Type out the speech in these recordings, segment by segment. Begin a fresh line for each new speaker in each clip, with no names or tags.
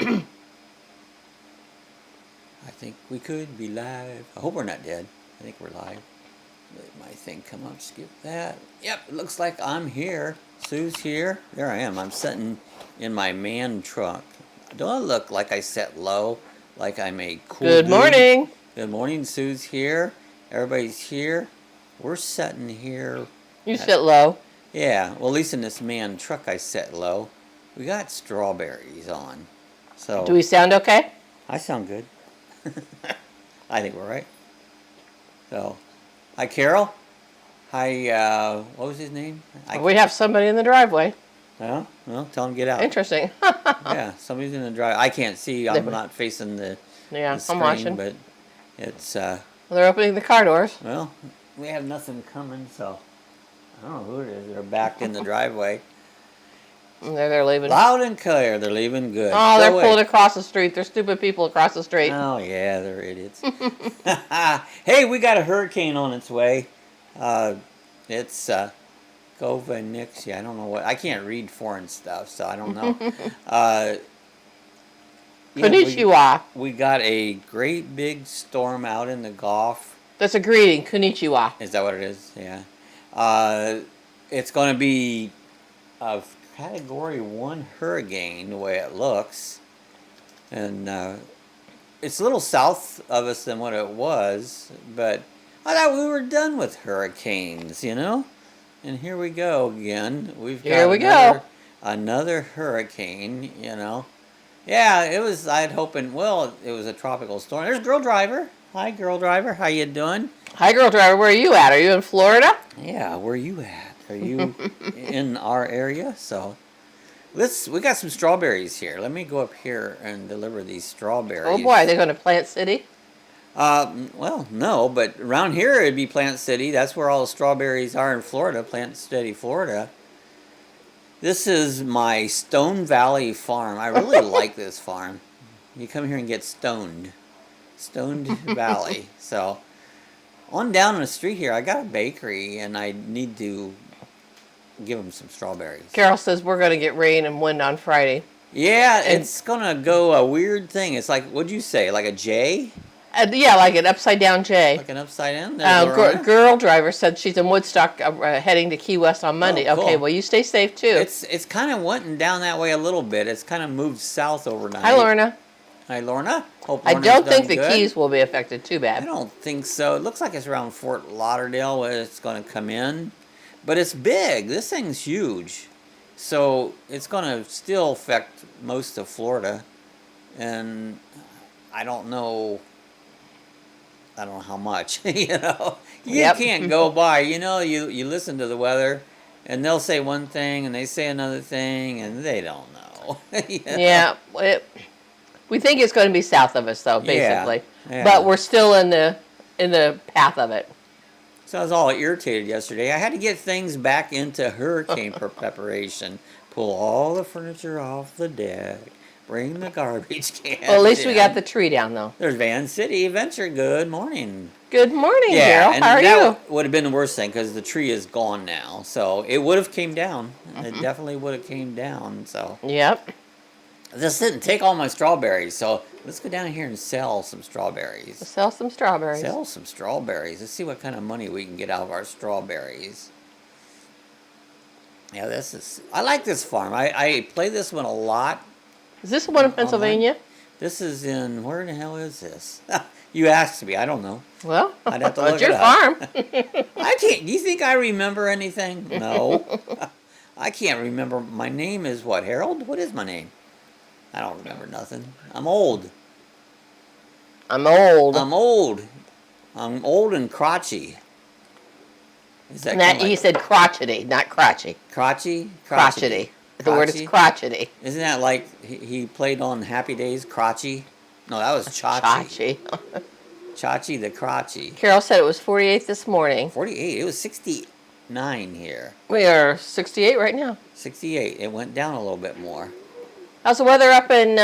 I think we could be live. I hope we're not dead. I think we're live. Let my thing come up, skip that. Yep, it looks like I'm here. Sue's here. There I am. I'm sitting in my man truck. Don't I look like I set low? Like I'm a cool
Good morning.
Good morning. Sue's here. Everybody's here. We're sitting here.
You sit low.
Yeah, well, at least in this man truck I set low. We got strawberries on. So
Do we sound okay?
I sound good. I think we're right. So, hi Carol. Hi, what was his name?
We have somebody in the driveway.
Well, tell him to get out.
Interesting.
Yeah, somebody's in the drive. I can't see. I'm not facing the screen,
I'm watching.
But it's
Well, they're opening the car doors.
well, we have nothing coming, so I don't know who it is. They're backed in the driveway.
And they're leaving.
Loud and clear. They're leaving good.
Oh,
Go
they're
away.
pulling across the street. They're stupid people across the street.
Oh, yeah, they're idiots. Hey, we got a hurricane on its way. It's Govanix. I don't know what. I can't read foreign stuff, so I don't know.
Konnichiwa.
We got a great big storm out in the Gulf.
That's a greeting. Konnichiwa.
Is that what it is? Yeah. It's going to be a Category 1 hurricane, the way it looks. And it's a little south of us than what it was, but I thought we were done with hurricanes, you know? And here we go again. Another hurricane, you know? Yeah, it was, I'd hoping, well, it was a tropical storm. There's Girl Driver. Hi, Girl Driver. How you doing?
Hi, Girl Driver. Where are you at? Are you in Florida?
Yeah, where are you at? Are you in our area? So, we got some strawberries here. Let me go up here and deliver these strawberries.
Oh boy, are they going to Plant City?
Well, no, but around here it'd be Plant City. That's where all the strawberries are in Florida, Plant City, Florida. This is my Stone Valley farm. I really like this farm. You come here and get stoned. Stoned Valley. So, on down the street here, I got a bakery, and I need to give them some strawberries.
Carol says we're going to get rain and wind on Friday.
Yeah, it's going to go a weird thing. It's like, what'd you say, like a J?
Yeah, like an upside-down J.
Like an upside down?
Girl Driver said she's in Woodstock heading to Key West on Monday.
Oh, cool.
Okay, well, you stay safe, too.
It's kind of went down that way a little bit. It's kind of moved south overnight.
Hi, Lorna.
Hi, Lorna. Hope
I
Lorna's
don't think
done
the
good.
Keys will be affected too bad.
I don't think so. It looks like it's around Fort Lauderdale where it's going to come in. But it's big. This thing's huge. So it's going to still affect most of Florida. And I don't know how much, you know. You can't go by, you know, you listen to the weather and they'll say one thing and they say another thing and they don't know. You know?
Yeah, we think it's going to be south of us though, basically.
Yeah.
But we're still in the path of it.
So I was all irritated yesterday. I had to get things back into hurricane preparation. Pull all the furniture off the deck. Bring the garbage can.
Well, at least we got the tree down, though.
There's Van City Adventure. Good morning.
Good morning,
yeah,
Carol. How are you?
That would have been the worst thing because the tree is gone now. So it would have came down. It definitely would have came down. So
yep.
Just sit and take all my strawberries. So let's go down here and sell some strawberries.
Sell some strawberries.
Sell some strawberries. Let's see what kind of money we can get out of our strawberries. Yeah, I like this farm. I play this one a lot.
Is this the one in Pennsylvania?
Online. This is in, where the hell is this? You asked me. I don't know.
Well,
I'd have to look
it's your
it up.
farm.
I can't. Do you think I remember anything? No. I can't remember. My name is what, Harold? What is my name? I don't remember nothing. I'm old.
I'm old.
I'm old. I'm old and crotchy. Is that
He said crotchety, not crotchy.
Crotchy?
Crotchety. The word is crotchety.
Isn't that like he played on Happy Days, Crotchy? No, that was Chachi. Chachi the Crotchy.
Carol said it was 48 this morning.
48. It was 69 here.
We are 68 right now.
68. It went down a little bit more.
How's the weather up in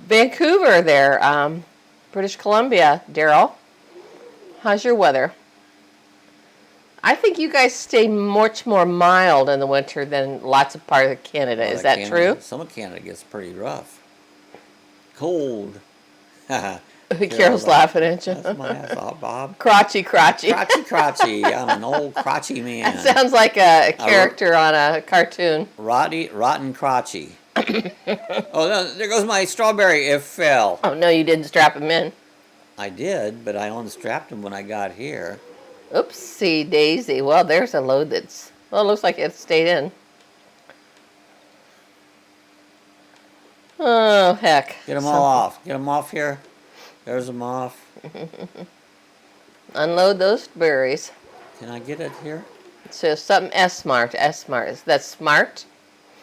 Vancouver there, British Columbia, Daryl? How's your weather? I think you guys stay much more mild in the winter than lots of parts of Canada.
Well,
Is that
Canada,
true?
some of Canada gets pretty rough. Cold.
Carol's laughing at you.
That's my ass off, Bob.
Crotchy.
Crotchy. I'm an old crotchy man.
That sounds like a character on a cartoon.
Rotten crotchy. Oh, no, there goes my strawberry. It fell.
Oh, no, you didn't strap him in.
I did, but I unstrapped him when I got here.
Oopsie daisy. Well, there's a load that's... Well, it looks like it stayed in. Oh, heck.
Get them all off. Get them off here. There's them off.
Unload those berries.
Can I get it here?
So something S-Smart. That's smart.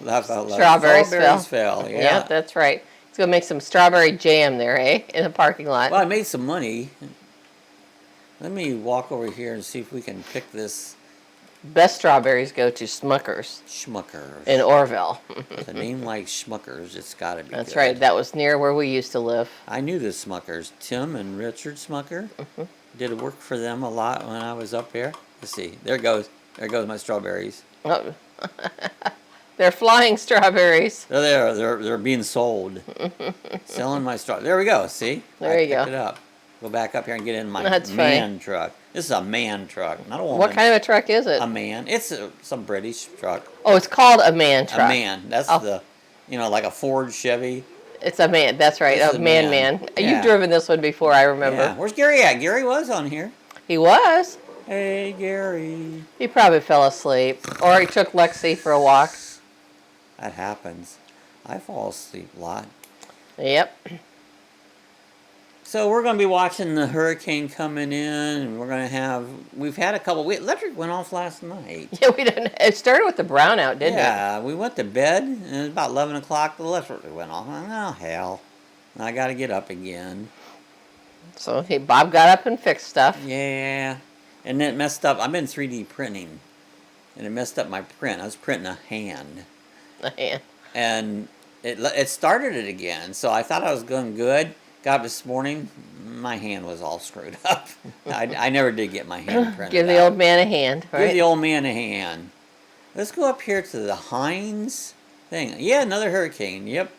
Laugh out loud.
Strawberries
fell. Yeah.
Yep, that's right. It's going to make some strawberry jam there, eh? In the parking lot.
Well, I made some money. Let me walk over here and see if we can pick this.
Best strawberries go to Smucker's.
Schmuckers.
In Orville.
With a name like Schmuckers, it's got to be
That's
good.
right. That was near where we used to live.
I knew the Smuckers. Tim and Richard Smucker. Did work for them a lot when I was up here. Let's see. There goes my strawberries.
Oh. They're flying strawberries.
They're there. They're being sold. Selling my straw. There we go. See?
There you
picked
go.
it up. Go back up here and get in my
That's
man truck. This is a man truck, not a woman.
What kind of a truck is it?
A man. It's some British truck.
Oh, it's called a man truck.
A man. That's like a Ford Chevy.
It's a man. That's right.
It's
A
a
man.
man.
You've
Yeah.
driven this one before, I remember.
Yeah. Where's Gary at? Gary was on here.
He was.
Hey, Gary.
He probably fell asleep. Or he took Lexi for a walk.
That happens. I fall asleep a lot.
Yep.
So we're going to be watching the hurricane coming in, and we've had a couple. Electric went off last night.
Yeah, we didn't. It started with the brownout, didn't it?
Yeah, we went to bed, and it was about 11 o'clock. The electric went off. Oh, hell. I got to get up again.
So Bob got up and fixed stuff.
Yeah. And then it messed up. I've been 3D printing, and it messed up my print. I was printing a hand.
Yeah.
And it started it again, so I thought I was going good. Got up this morning, my hand was all screwed up. I never did get my hand printed
Give the
out.
old man a hand, right?
Give the old man a hand. Let's go up here to the Hines thing. Yeah, another hurricane. Yep.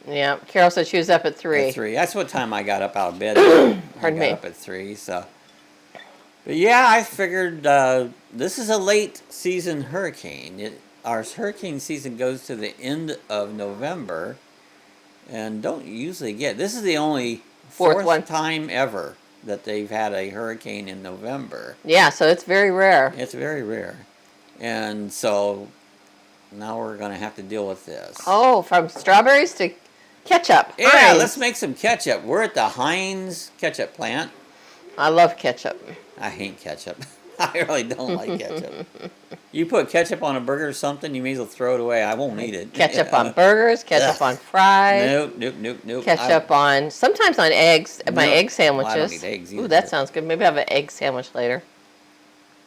Yeah. Carol said she was up at 3.
At 3. That's what time I got up out of bed. I
Pardon
got
me.
up at 3, so. But yeah, I figured this is a late season hurricane. Our hurricane season goes to the end of November, and don't usually get. This is the only fourth time ever that they've had a hurricane in November.
Yeah, so it's very rare.
It's very rare, and so now we're going to have to deal with this.
Oh, from strawberries to ketchup.
Yeah,
Heinz.
let's make some ketchup. We're at the Heinz ketchup plant.
I love ketchup.
I hate ketchup. I really don't like ketchup. You put ketchup on a burger or something, you may as well throw it away. I won't eat it.
Ketchup on burgers, ketchup on fries.
Nope.
Ketchup on, sometimes on eggs, my egg sandwiches.
Well, I don't eat eggs either.
Ooh, that sounds good. Maybe have an egg sandwich later.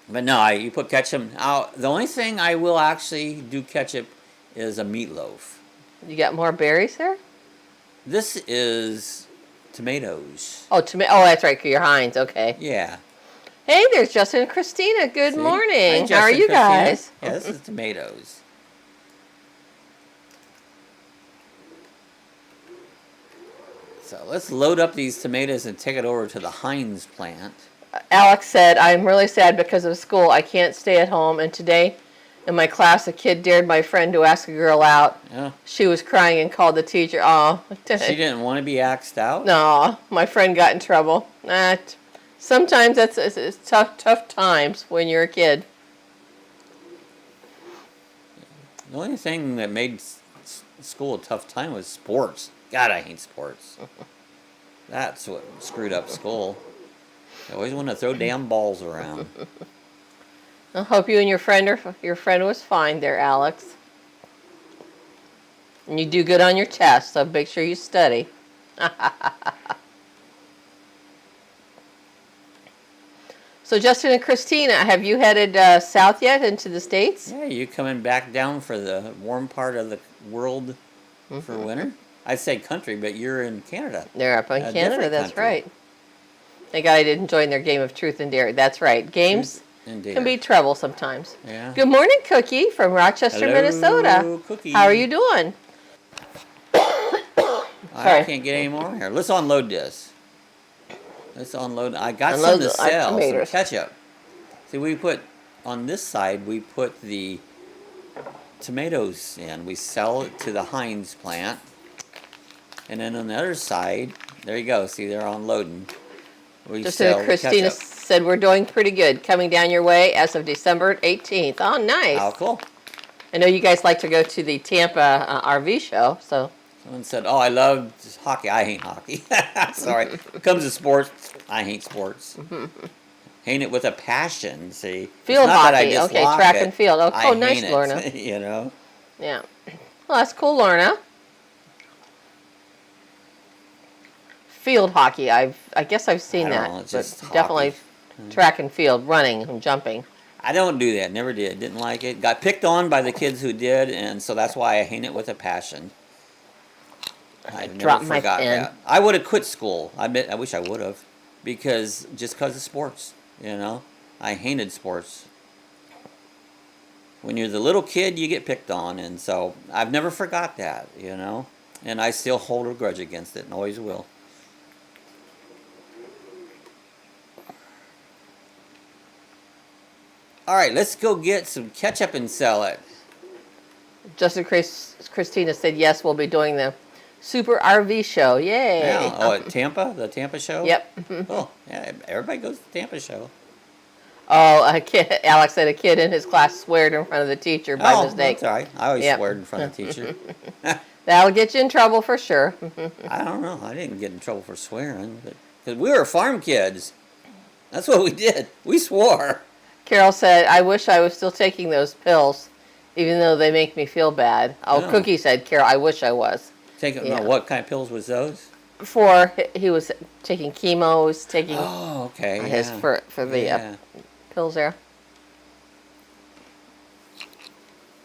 But no, you put ketchup. The only thing I will actually do ketchup is a meatloaf.
You got more berries there?
This is tomatoes.
Oh, oh, that's right, your Heinz. Okay.
Yeah.
Hey, there's Justin and Christina. Good
See?
morning.
Hi,
How are
Justin,
you
Christina.
guys?
Yeah, this is tomatoes. So let's load up these tomatoes and take it over to the Heinz plant.
Alex said, I'm really sad because of school. I can't stay at home. And today in my class, a kid dared my friend to ask a girl out.
Yeah.
She was crying and called the teacher. Oh,
She didn't want to be axed out?
no, my friend got in trouble. Sometimes it's tough times when you're a kid.
The only thing that made school a tough time was sports. God, I hate sports. That's what screwed up school. I always want to throw damn balls around.
I hope you and your friend was fine there, Alex. And you do good on your test, so make sure you study. So Justin and Christina, have you headed south yet into the States?
Yeah, you coming back down for the warm part of the world for winter? I'd say country, but you're in Canada.
They're up in Canada,
different
that's
country.
right. Thank God I didn't join their game of truth and dare. That's right. Games
And deer.
can be trouble sometimes.
Yeah.
Good morning, Cookie from Rochester,
Hello,
Minnesota.
Cookie.
How are you doing?
I can't get any more here. Let's unload this. Let's unload. I got
Unload
some to sell, some
tomatoes.
ketchup. See, we put, on this side, we put the tomatoes in. We sell it to the Heinz plant. And then on the other side, there you go. See, they're unloading. We
Just
sell
Christina
ketchup.
said we're doing pretty good. Coming down your way as of December 18th. Oh, nice.
Oh, cool.
I know you guys like to go to the Tampa RV show, so.
Someone said, oh, I love hockey. I hate hockey. Sorry. When it comes to sports, I hate sports. Hate it with a passion, see.
Field
It's not that I
hockey. Okay,
dislike
track
it.
and field. Oh,
I
nice,
hate it,
Lorna.
you know.
Yeah. Well, that's cool, Lorna. Field hockey. I guess I've seen
I don't
that.
know, it's
but
just
definitely
hockey.
track and field, running and jumping.
I don't do that. Never did. Didn't like it. Got picked on by the kids who did, and so that's why I hate it with a passion. I
dropped
never
my
forgot
pen.
that. I would have quit school. I wish I would have, because of sports. You know, I hated sports. When you're the little kid, you get picked on, and so I've never forgot that. You know, and I still hold a grudge against it, and always will. All right, let's go get some ketchup and sell it.
Just in case Christina said yes, we'll be doing the Super RV show. Yay!
Yeah. Oh, at Tampa, the Tampa show.
Yep.
Oh, yeah. Everybody goes to the Tampa show.
Oh, Alex said a kid in his class sweared in front of the teacher by mistake.
That's all right. I always
Yep.
swear in front of the teacher.
That'll get you in trouble for sure.
I don't know. I didn't get in trouble for swearing, because we were farm kids. That's what we did. We swore.
Carol said, I wish I was still taking those pills, even though they make me feel bad. Oh,
Oh.
Cookie said, Carol, I wish I was.
No,
Yeah.
what kind of pills was those?
He was taking chemos, taking
Oh, okay.
his
Yeah.
for the
Yeah.
pills there.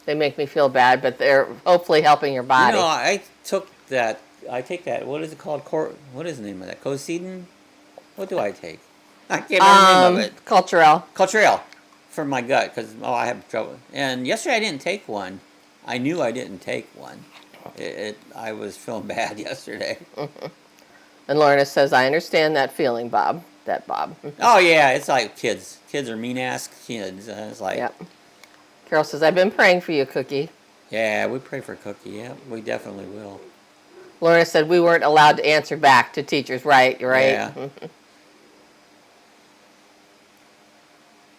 They make me feel bad, but they're hopefully helping your body.
You know, I take that. What is it called? What is the name of that? Cosidin? What do I take? I can't remember the name of it.
Culturel.
Culturel for my gut, because I have trouble. And yesterday I didn't take one. I knew I didn't take one. I was feeling bad yesterday.
And Lorna says, I understand that feeling, Bob. That Bob.
Oh yeah, it's like kids. Kids are mean ass kids. It's like,
Yep. Carol says, I've been praying for you, Cookie.
yeah, we pray for Cookie. Yeah, we definitely will.
Lorna said we weren't allowed to answer back to teachers. Right, you're right.
Yeah.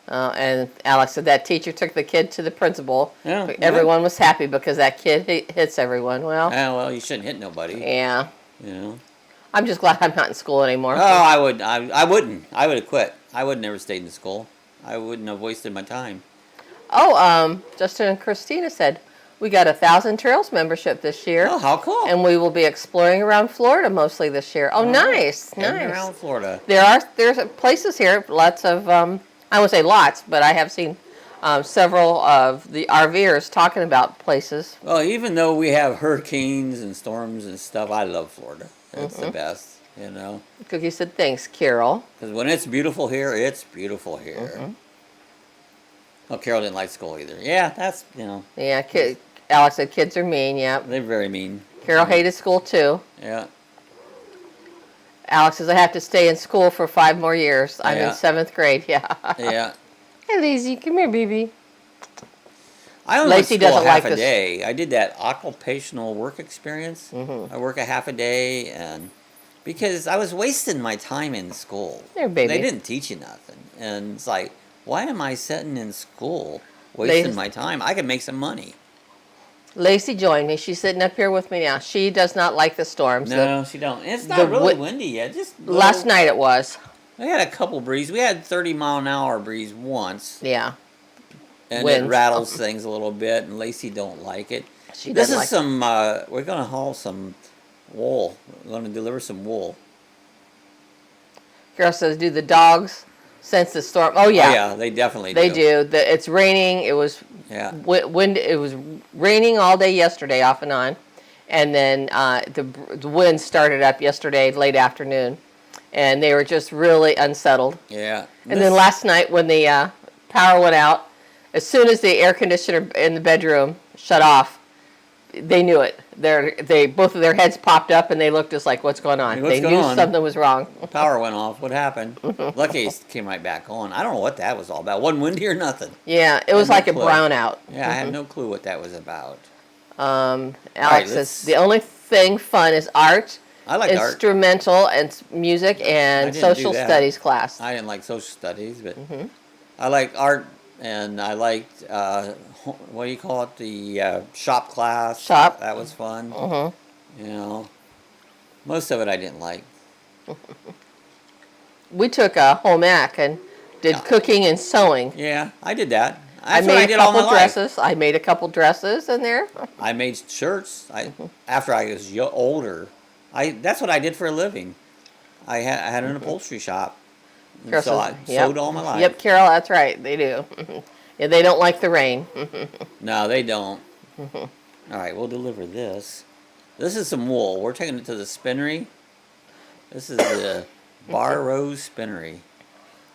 And Alex said that teacher took the kid to the principal.
Yeah,
But everyone was happy because that kid hits everyone. Well,
Well, you shouldn't hit nobody.
yeah.
You know.
I'm just glad I'm not in school anymore.
Oh, I wouldn't. I would have quit. I would have never stayed in school. I wouldn't have wasted my time.
Oh, Justin and Christina said we got 1,000 Trails membership this year.
Oh, how cool!
And we will be exploring around Florida mostly this year. Oh, nice,
Heading
nice.
around Florida.
There's places here, lots of, I won't say lots, but I have seen several of the RVers talking about places.
Well, even though we have hurricanes and storms and stuff, I love Florida. It's the best, you know.
Cookie said, thanks, Carol.
Because when it's beautiful here, it's beautiful here. Oh, Carol didn't like school either. Yeah, that's, you know.
Yeah, Alex said kids are mean, yep.
They're very mean.
Carol hated school too.
Yeah.
Alex says, I have to stay in school for 5 more years. I'm
Yeah.
in 7th grade, yeah.
Yeah.
Hey, Lazy, come here, baby.
I only went
Lacey
to school
doesn't
half
like
a
this.
day. I did that occupational work experience. I work a half a day, and because I was wasting my time in school.
There, baby.
They didn't teach you nothing. And it's like, why am I sitting in school wasting my time? I could make some money.
Lacey joined me. She's sitting up here with me now. She does not like the storms.
No, she don't. It's not really windy yet. Just
Last night it was.
We had a couple breeze. We had 30-mile-an-hour breeze once.
Yeah.
And
Winds.
it rattles things a little bit, and Lacey don't like it.
She
This
doesn't
is
like
some, we're going to haul some wool. We're going to deliver some wool.
Carol says, do the dogs sense the storm? Oh, yeah.
Oh, yeah, they definitely
They
do.
do. It's raining. It was wind. It was raining all day yesterday, off and on, and then the wind started up yesterday late afternoon, and they were just really unsettled.
Yeah.
And then last night when the power went out. As soon as the air conditioner in the bedroom shut off, they knew it. Both of their heads popped up and they looked just like, what's going on? They knew something was wrong.
Power went off. What happened? Lucky it came right back on. I don't know what that was all about. Wasn't windy or nothing.
Yeah, it was like a brownout.
Yeah, I had no clue what that was about.
Alex says the only thing fun is art.
I like
instrumental and music and social studies class.
I didn't like social studies, but I like art, and I liked what do you call it? The shop class.
Shop.
That was fun. You know, most of it I didn't like.
We took a home ec and did cooking and sewing.
Yeah, I did that.
I made a couple dresses. I made a couple dresses in there.
I made shirts. After I was older. That's what I did for a living. I had an upholstery shop. So I sewed all my life.
Yep, Carol, that's right. They do. Yeah, they don't like the rain.
No, they don't. All right, we'll deliver this. This is some wool. We're taking it to the spinnery. This is the Bar Rose Spinnery.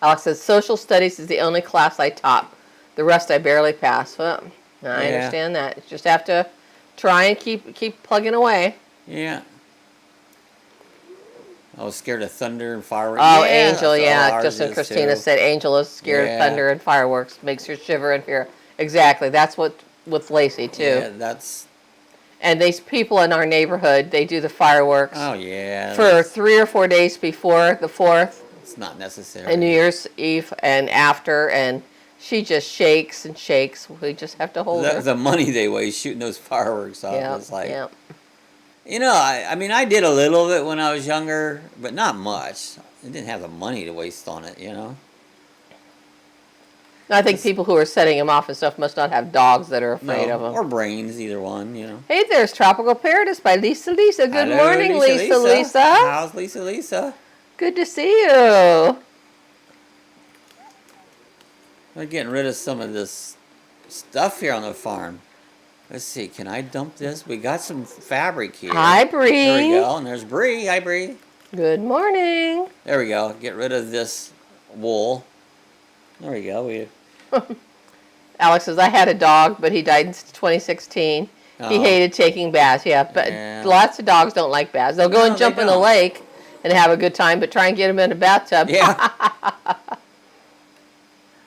Alex says, social studies is the only class I taught. The rest I barely passed. Well, I understand that. You just have to try and keep plugging away.
Yeah. I was scared of thunder and fireworks.
Oh, yeah, Angel, yeah. Just as Christina said, Angel is scared of thunder and fireworks. Makes her shiver in fear. Exactly. That's what with Lacey, too.
Yeah, that's...
And these people in our neighborhood, they do the fireworks.
Oh, yeah.
For 3 or 4 days before the 4th.
It's not necessary.
And New Year's Eve and after, and she just shakes and shakes. We just have to hold her.
The money they waste shooting those fireworks off.
Yeah,
It's like...
yeah.
You know, I mean, I did a little of it when I was younger, but not much. I didn't have the money to waste on it, you know?
I think people who are setting them off and stuff must not have dogs that are afraid of them.
Or brains, either one, you know?
Hey, there's Tropical Paradise by Lisa. Good morning, Lisa.
How's Lisa?
Good to see you.
We're getting rid of some of this stuff here on the farm. Let's see, can I dump this? We got some fabric here.
Hi, Bree.
There we go, and there's Bree. Hi, Bree.
Good morning.
There we go. Get rid of this wool. There we go.
Alex says, I had a dog, but he died in 2016. He hated taking baths, but lots of dogs don't like baths. They'll go and jump in the lake and have a good time, but try and get him in a bathtub.
Yeah.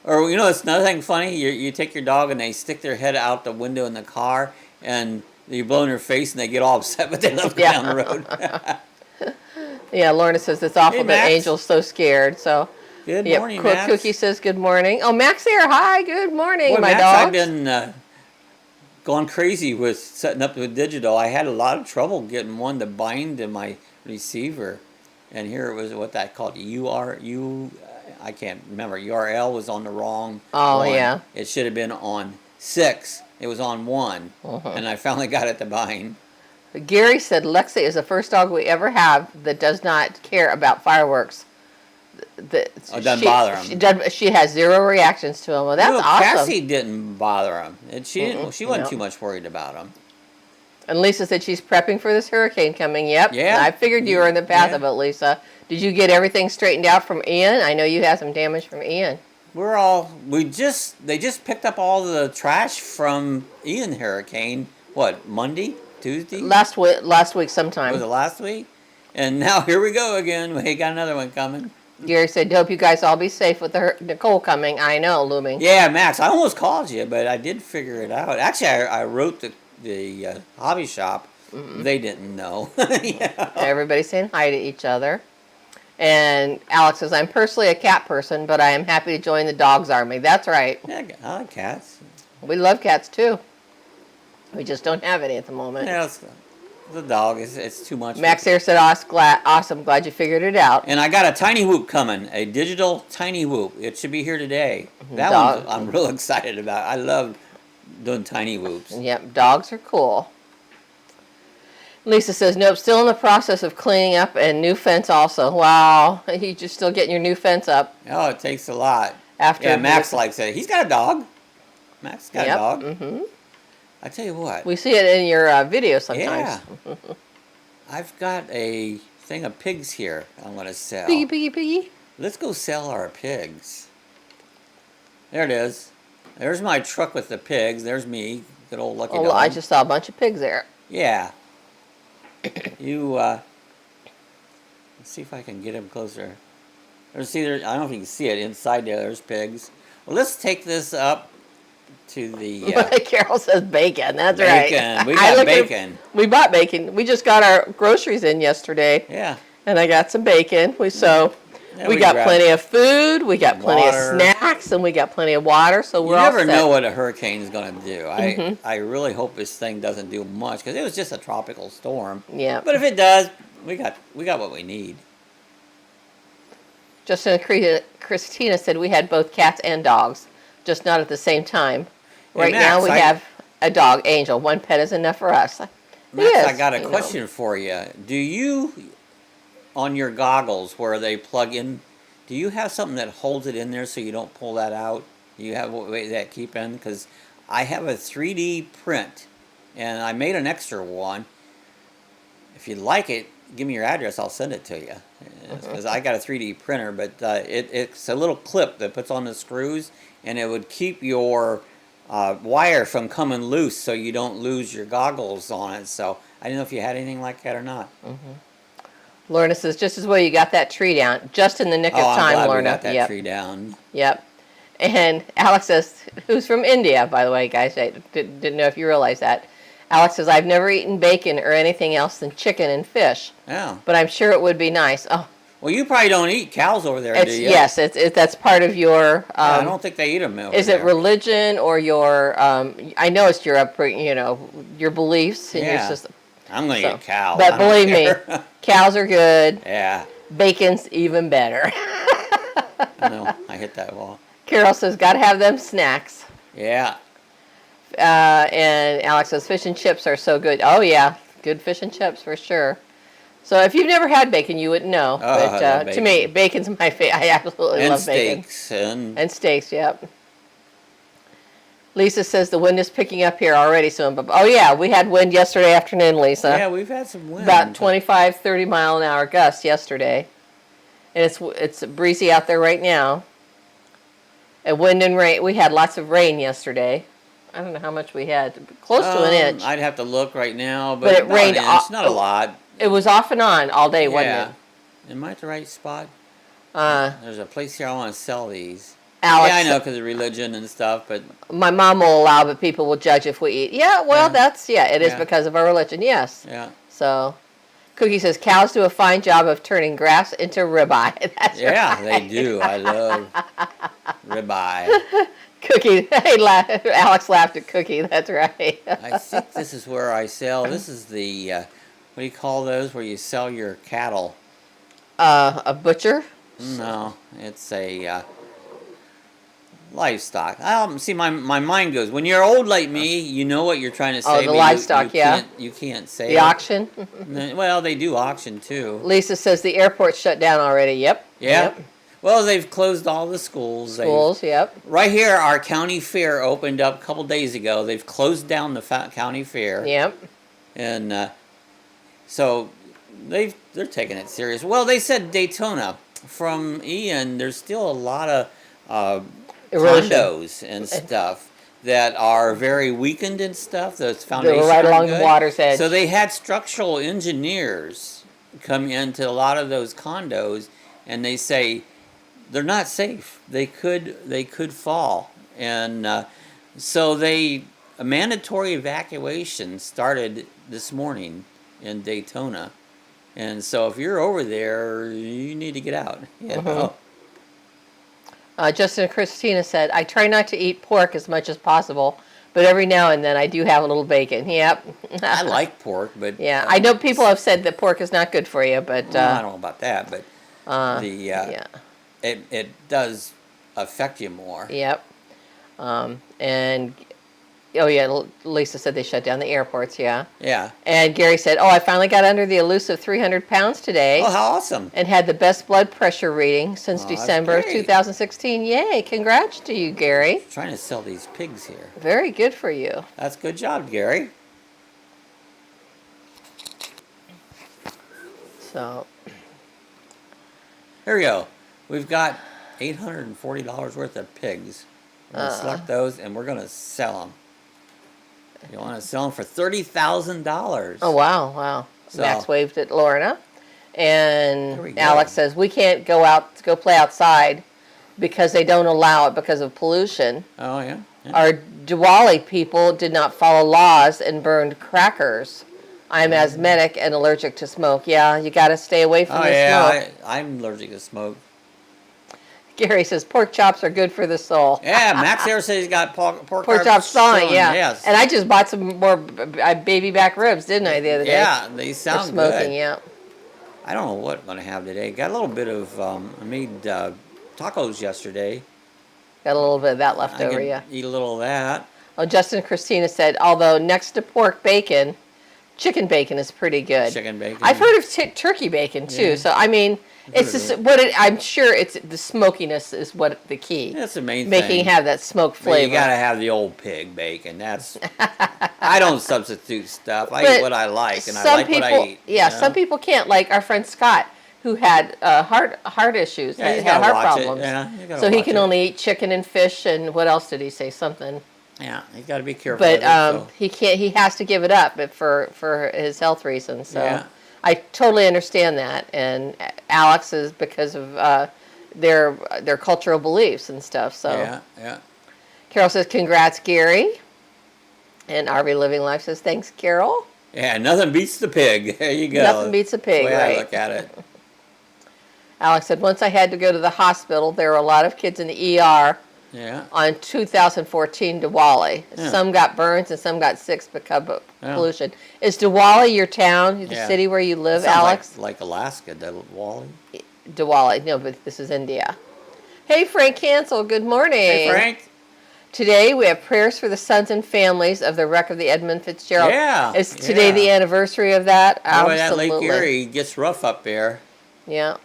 Or, you know, it's another thing funny. You take your dog and they stick their head out the window in the car and you blow in their face and they get all upset, but they love to go down the road.
Yeah, Lorna says it's awful that Angel's so scared. So,
good morning, Max.
Cookie says good morning. Oh, Max here. Hi, good morning, my
Max,
dog.
I've been gone crazy with setting up with digital. I had a lot of trouble getting one to bind to my receiver. And here it was what that called I can't remember. URL was on the wrong one.
Yeah.
It should have been on 6. It was on 1. And I finally got it to bind.
Gary said Lexi is the first dog we ever have that does not care about fireworks.
Doesn't bother him.
She has 0 reactions to them. Well, that's awesome.
Cassie didn't bother him. And she wasn't too much worried about him.
And Lisa said she's prepping for this hurricane coming. Yep.
Yeah.
I figured you were in the path of it, Lisa. Did you get everything straightened out from Ian? I know you had some damage from Ian.
They just picked up all the trash from Ian hurricane. What, Monday? Tuesday?
Last week sometime.
Was it last week? And now here we go again. We got another one coming.
Gary said, hope you guys all be safe with Nicole coming. I know, looming.
Yeah, Max, I almost called you, but I did figure it out. Actually, I wrote the hobby shop. They didn't know.
Everybody's saying hi to each other. And Alex says, I'm personally a cat person, but I am happy to join the dogs army. That's right.
Yeah, I like cats.
We love cats, too. We just don't have any at the moment.
Yeah, the dog, it's too much.
Max here said, awesome, glad you figured it out.
And I got a tiny whoop coming, a digital tiny whoop. It should be here today. That one I'm real excited about. I love doing tiny whoops.
Yep, dogs are cool. Lisa says, nope, still in the process of cleaning up and new fence also. Wow, you're just still getting your new fence up.
Oh, it takes a lot. Max likes it. He's got a dog. Max got a dog. Mm-hmm. I tell you what.
We see it in your video sometimes.
Yeah. I've got a thing of pigs here I want to sell.
Piggy.
Let's go sell our pigs. There it is. There's my truck with the pigs. There's me. Good old Lucky
Oh,
Dog.
I just saw a bunch of pigs there.
Yeah. Let's see if I can get him closer. I don't know if you can see it inside there. There's pigs. Well, let's take this up to the
Carol says bacon. That's
bacon.
right.
We got bacon.
We bought bacon. We just got our groceries in yesterday.
Yeah.
And I got some bacon. We got plenty of food. We got plenty of snacks, and we got plenty of water. So we're all set.
You never know what a hurricane is going to do. I really hope this thing doesn't do much because it was just a tropical storm.
Yeah.
But if it does, we got what we need.
Justin and Christina said we had both cats and dogs, just not at the same time. Right now we have a dog, Angel. One pet is enough for us.
Max, I got a question for you. Do you, on your goggles where they plug in, do you have something that holds it in there so you don't pull that out? Do you have a way that keep in? Because I have a 3D print, and I made an extra one. If you'd like it, give me your address. I'll send it to you. Because I got a 3D printer, but it's a little clip that puts on the screws, and it would keep your wire from coming loose so you don't lose your goggles on it. So I didn't know if you had anything like that or not.
Lorna says, just as well you got that tree down. Just in the nick of time,
I'm glad
Lorna.
we got that tree down.
Yep. And Alex says, who's from India, by the way, guys. I didn't know if you realized that. Alex says, I've never eaten bacon or anything else than chicken and fish.
Yeah.
But I'm sure it would be nice. Oh.
Well, you probably don't eat cows over there, do you?
Yes, that's part of your...
yeah, I don't think they eat them over
Is
there.
it religion or your... I know it's your your beliefs and your system.
I'm going to get cows.
But believe me, cows are good.
Yeah.
Bacon's even better.
I know. I hit that wall.
Carol says, got to have them snacks.
Yeah.
And Alex says, fish and chips are so good. Oh, yeah. Good fish and chips for sure. So if you've never had bacon, you wouldn't know.
Oh,
but to me, bacon's my favorite. I absolutely love bacon.
And
steaks, yep. Lisa says the wind is picking up here already soon. Oh, yeah, we had wind yesterday afternoon, Lisa.
Yeah, we've had some wind.
About 25, 30 mile an hour gusts yesterday. And it's breezy out there right now. And wind and rain. We had lots of rain yesterday. I don't know how much we had. Close to an inch.
I'd have to look right now, but
it rained.
An inch, not a lot.
It was off and on all day, wasn't it?
Am I at the right spot? There's a place here I want to sell these.
Alex,
yeah, I know, because of religion and stuff, but...
My mom will allow, but people will judge if we eat. Yeah, well, it is because of our religion, yes.
Yeah.
So, Cookie says, cows do a fine job of turning grass into ribeye. That's
right. They do. I love ribeye.
Cookie, Alex laughed at Cookie, that's right.
I think this is where I sell, this is the, what do you call those, where you sell your cattle?
A butcher?
No, it's a... livestock. See, my mind goes, when you're old like me, you know what you're trying to say.
Oh, the livestock,
you can't say
the auction?
Well, they do auction, too.
Lisa says the airport's shut down already. Yep.
Yep. Well, they've closed all the schools.
Yep.
Right here, our county fair opened up a couple days ago. They've closed down the county fair.
Yep.
And so they're taking it serious. Well, they said Daytona. From Ian, there's still a lot of... condos and stuff that are very weakened and stuff. Those foundations
they were right along the water's edge.
So they had structural engineers come into a lot of those condos, and they say they're not safe. They could fall, and so a mandatory evacuation started this morning in Daytona, and so if you're over there, you need to get out. You know?
Justin and Christina said, I try not to eat pork as much as possible, but every now and then I do have a little bacon. Yep.
I like pork, but...
Yeah, I know people have said that pork is not good for you, but...
well, I don't know about that, but it does affect you more.
Yep. And... Oh, yeah, Lisa said they shut down the airports, yeah.
Yeah.
And Gary said, I finally got under the elusive 300 pounds today.
Oh, how awesome.
And had the best blood pressure reading since December of 2016. Yay, congrats to you, Gary.
I'm trying to sell these pigs here.
Very good for you.
That's good job, Gary.
So.
Here we go. We've got $840 worth of pigs We're going to select those, and we're going to sell them. You want to sell them for $30,000.
Oh, wow, wow.
So,
Max waved at Lorna.
There we
And
go.
Alex says, we can't go play outside because they don't allow it because of pollution.
Oh, yeah.
Our Diwali people did not follow laws and burned crackers. I'm asthmatic and allergic to smoke. Yeah, you got to stay away from the smoke.
I'm allergic to smoke.
Gary says pork chops are good for the soul.
Yeah, Max here says he's got pork
chops thawing, yeah.
Yes.
And I just bought some more baby back ribs, didn't I, the other day?
Yeah, they sound
for smoking,
good.
yeah.
I don't know what I'm going to have today. Got a little bit of, I made tacos yesterday.
Got a little bit of that left
I
over,
can
yeah.
eat a little of that.
Oh, Justin and Christina said, although next to pork bacon, chicken bacon is pretty good.
Chicken bacon.
I've heard of turkey bacon too.
Yeah.
So I mean, it's just I'm sure it's the smokiness is what the key.
That's the main thing.
Making have that smoke
But
flavor.
you got to have the old pig bacon. That's I don't substitute stuff. I eat what I like, and I like what I eat.
Yeah,
you know?
some people can't. Like our friend Scott, who had heart issues.
Yeah,
He
you
had
gotta
heart
watch it.
problems.
Yeah, you gotta
so he
watch
can
it.
only eat chicken and fish and what else did he say? Something.
Yeah, he's got to be careful.
But
with it, so.
he can't. He has to give it up for his health reasons. So
Yeah.
I totally understand that. And Alex is because of their cultural beliefs and stuff. So
Yeah.
Carol says, "Congrats, Gary." And RV Living Life says, "Thanks, Carol."
Yeah, nothing beats the pig. There you go.
Nothing beats a pig,
That's the way
right?
I look at it.
Alex said, "Once I had to go to the hospital. There were a lot of kids in the ER."
Yeah.
On 2014 Diwali.
Yeah.
Some got burns and some got sick because of
Yeah.
pollution. Is Diwali your town, the
Yeah.
city where you live,
Sounds
Alex?
like Alaska, Wally.
Diwali. No, but this is India. Hey, Frank Hansel. Good morning.
Hey, Frank.
Today we have prayers for the sons and families of the wreck of the Edmund Fitzgerald.
Yeah.
Is today the anniversary of that?
Boy, that
Absolutely.
Lake Erie gets rough up there.
Yeah.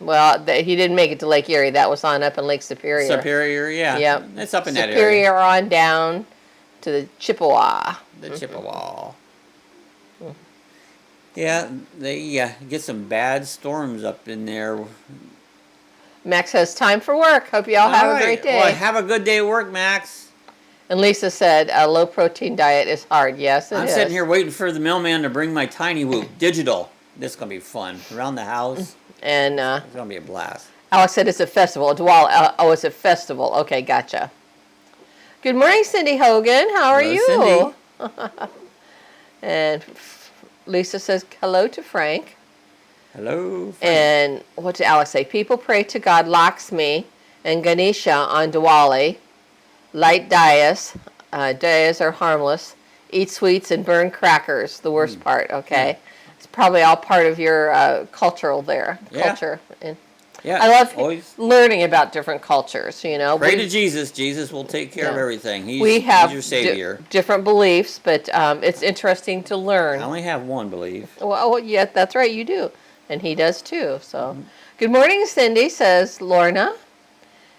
Well, he didn't make it to Lake Erie. That was on up in Lake Superior.
Superior, yeah.
Yep.
It's up in that area.
Superior on down to the Chippewa.
The Chippewa. Yeah, they get some bad storms up in there.
Max says, time for work. Hope you all have a great day.
Well, have a good day at work, Max.
And Lisa said, a low-protein diet is hard. Yes, it is.
I'm sitting here waiting for the mailman to bring my Tiny Whoop digital. This is going to be fun. Around the house.
And
It's going to be a blast.
Alex said it's a festival. Diwali. Oh, it's a festival. Okay, gotcha. Good morning, Cindy Hogan. How are
Hello,
you? And Lisa says, hello to Frank.
Hello, Frank.
And what did Alex say? People pray to God Lakshmi and Ganesha on Diwali. Light diyas. Diyas are harmless. Eat sweets and burn crackers. The worst part, okay? It's probably all part of your cultural there.
Yeah.
Culture. And
Yeah,
I love
always
learning about different cultures, you know.
pray to Jesus. Jesus will take care of everything.
We have
he's your savior.
different beliefs, but it's interesting to learn.
I only have one belief.
Well, yeah, that's right, you do. And he does too. So, good morning, Cindy, says Lorna.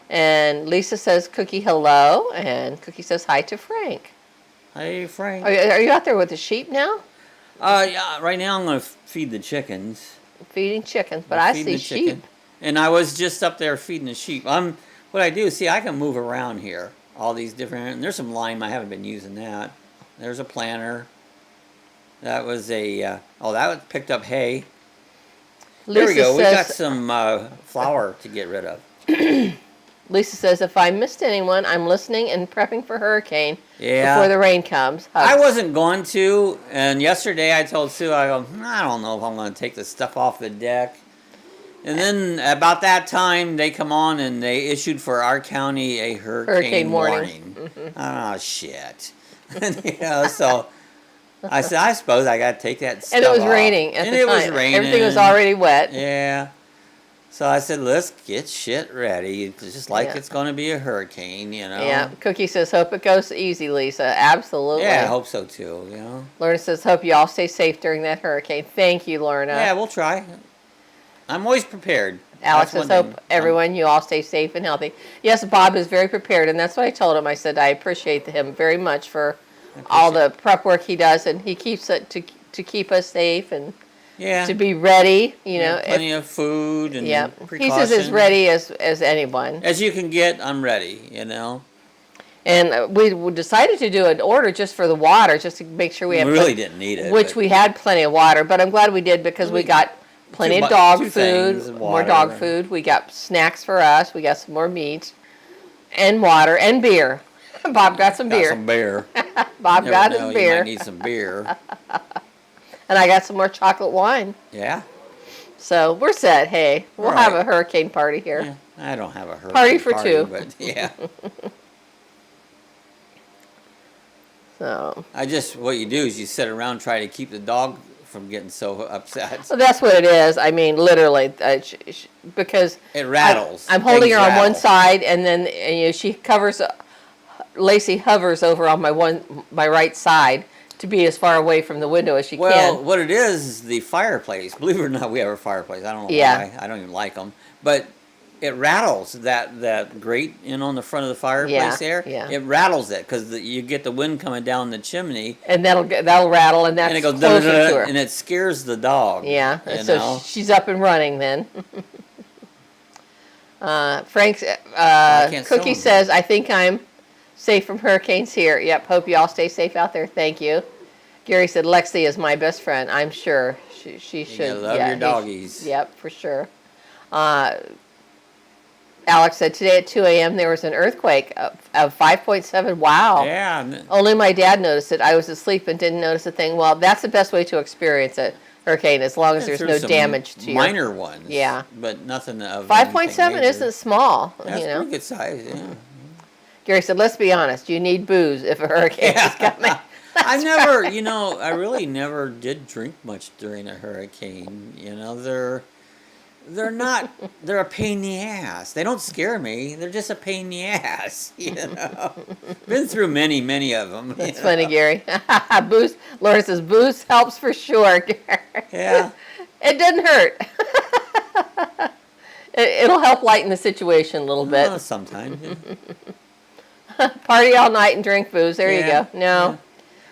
And Lisa says, Cookie, hello. And Cookie says, hi to Frank.
Hey, Frank.
Are you out there with the sheep now?
Yeah, right now I'm going to feed the chickens.
Feeding chickens, but I see sheep.
And I was just up there feeding the sheep. What I do, see, I can move around here. All these different, and there's some lime, I haven't been using that. There's a planter. That was that was picked up hay. There we go. We got some flour to get rid of.
Lisa says, if I missed anyone, I'm listening and prepping for hurricane
Yeah.
before the rain comes. Hugs.
I wasn't going to, and yesterday I told Sue, I don't know if I'm going to take the stuff off the deck. And then about that time, they come on and they issued for our county a hurricane warning. Oh, shit. So I said, I suppose I got to take that stuff
And it was
off.
raining at the time.
It was raining.
Everything was already wet.
Yeah. So I said, let's get shit ready. It's just like
Yeah.
it's going to be a hurricane, you know.
Yeah. Cookie says, hope it goes easy, Lisa. Absolutely.
Yeah, I hope so too, you know.
Lorna says, hope you all stay safe during that hurricane. Thank you, Lorna.
Yeah, we'll try. I'm always prepared.
Alex
That's
says,
one
hope
thing.
everyone, you all stay safe and healthy. Yes, Bob is very prepared, and that's what I told him. I said, I appreciate him very much for all the prep work he does, and he keeps it to keep us safe and
Yeah.
to be ready, you know.
Plenty of food and
Yeah, he
precautions.
says as ready as anyone.
As you can get, I'm ready, you know.
And we decided to do an order just for the water, just to make sure we have.
We really didn't need it.
Which we had plenty of water, but I'm glad we did because we got plenty of dog food, more dog food. We got snacks for us. We got some more meat, and water and beer. Bob got some beer.
Got some beer.
Bob got his beer.
You might need some beer.
And I got some more chocolate wine.
Yeah.
So we're set. Hey, we'll have a hurricane party here.
Yeah, I don't have a hurricane
party for two.
But yeah.
So.
What you do is you sit around and try to keep the dog from getting so upset.
So that's what it is. I mean, literally, because
it rattles.
I'm holding her on one side, and then she covers. Lacey hovers over on my right side to be as far away from the window as she can.
Well, what it is the fireplace. Believe it or not, we have a fireplace. I don't know why. I don't even like them, but it rattles that grate in on the front of the fireplace there.
Yeah.
It rattles it because you get the wind coming down the chimney,
and that'll rattle, and that's
and it goes
closer to her.
and it scares the dog.
Yeah, so she's up and running then. Frank's Cookie says, "I think I'm safe from hurricanes here." Yep. Hope you all stay safe out there. Thank you. Gary said, "Lexi is my best friend. I'm sure she should
love your doggies."
Yep, for sure." Alex said, "Today at 2 a.m. there was an earthquake of 5.7. Wow.
Yeah.
Only my dad noticed it. I was asleep and didn't notice a thing." Well, that's the best way to experience a hurricane, as long as there's no damage to you.
Minor ones.
Yeah.
But nothing of
5.7 isn't small.
That's pretty good size, yeah.
Gary said, "Let's be honest. You need booze if a hurricane is coming."
I never, I really never did drink much during a hurricane. They're not, they're a pain in the ass. They don't scare me. They're just a pain in the ass, Been through many, many of them.
That's funny, Gary. Booze. Laura says, "Booze helps for sure."
Yeah.
It doesn't hurt. It'll help lighten the situation a little bit.
Sometimes.
Party all night and drink booze. There you go. No.
Yeah.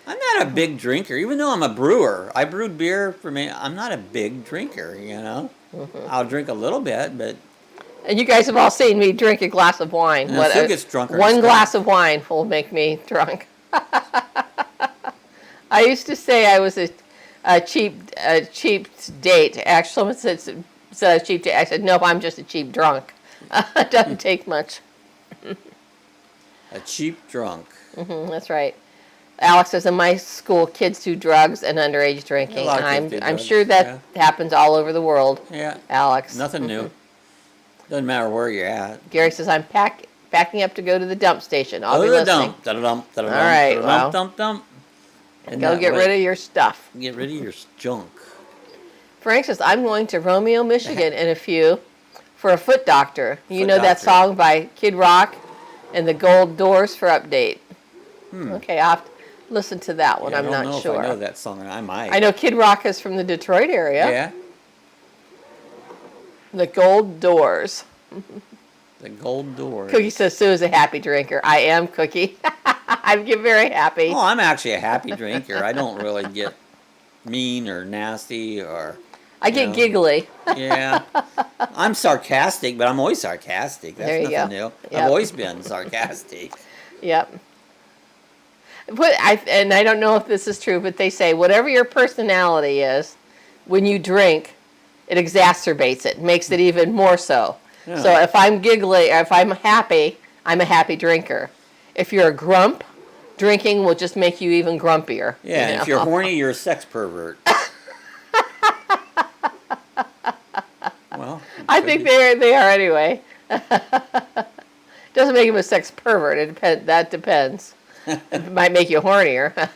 I'm not a big drinker, even though I'm a brewer. I brewed beer for me. I'm not a big drinker, I'll drink a little bit, but...
And you guys have all seen me drink a glass of wine.
Who gets drunker?
One glass of wine will make me drunk. I used to say I was a cheap date. Actually, someone said I was cheap date. I said, "Nope, I'm just a cheap drunk." It doesn't take much.
A cheap drunk.
That's right. Alex says, "In my school, kids do drugs and underage drinking." I'm sure that happens all over the world.
Yeah.
Alex.
Nothing new. Doesn't matter where you're at.
Gary says, "I'm backing up to go to the dump station. I'll be
listening."
Dump. All right. Well,
dump.
Go get rid of your stuff.
Get rid of your junk.
Frank says, "I'm going to Romeo, Michigan in a few for a foot doctor." You know that
doctor.
song by Kid Rock and the Gold Doors for update. Okay, I'll have to listen to that one. I'm not sure.
If I know that song. I might.
I know Kid Rock is from the Detroit area.
Yeah.
The Gold Doors.
The Gold Doors.
Cookie says, "Sue is a happy drinker." I am, Cookie. I get very happy.
Oh, I'm actually a happy drinker. I don't really get mean or nasty or...
I get giggly.
Yeah. I'm sarcastic, but I'm always sarcastic. That's nothing new.
Yep.
I've always been sarcastic.
Yep. And I don't know if this is true, but they say whatever your personality is, when you drink, it exacerbates it, makes it even more so. Yeah. So if I'm giggly, or if I'm happy, I'm a happy drinker. If you're a grump, drinking will just make you even grumpier.
Yeah, if you're horny, you're a sex pervert. Well,
I think they are anyway. Doesn't make him a sex pervert. That depends. It might make you hornier.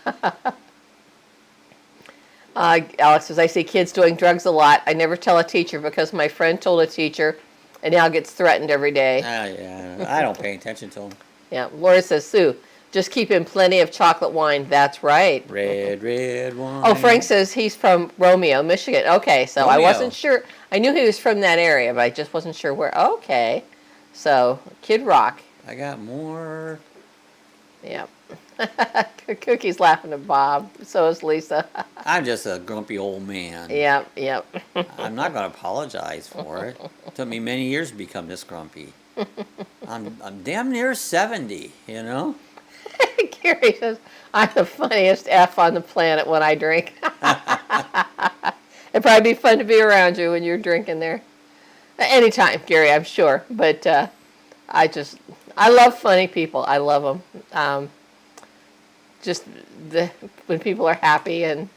Alex says, "I see kids doing drugs a lot. I never tell a teacher because my friend told a teacher and now gets threatened every day."
Yeah, I don't pay attention to them.
Yeah, Laura says, "Sue, just keep in plenty of chocolate wine." That's right.
Red wine.
Oh, Frank says he's from Romeo, Michigan. Okay, so I wasn't sure. I knew he was from that area, but I just wasn't sure where. Okay, so Kid Rock.
I got more.
Yep. Cookie's laughing at Bob. So is Lisa.
I'm just a grumpy old man.
Yep.
I'm not going to apologize for it. It took me many years to become this grumpy. I'm damn near 70, you know?
Gary says, I'm the funniest F on the planet when I drink. It'd probably be fun to be around you when you're drinking there. Anytime, Gary, I'm sure. But I love funny people. I love them. When people are happy. And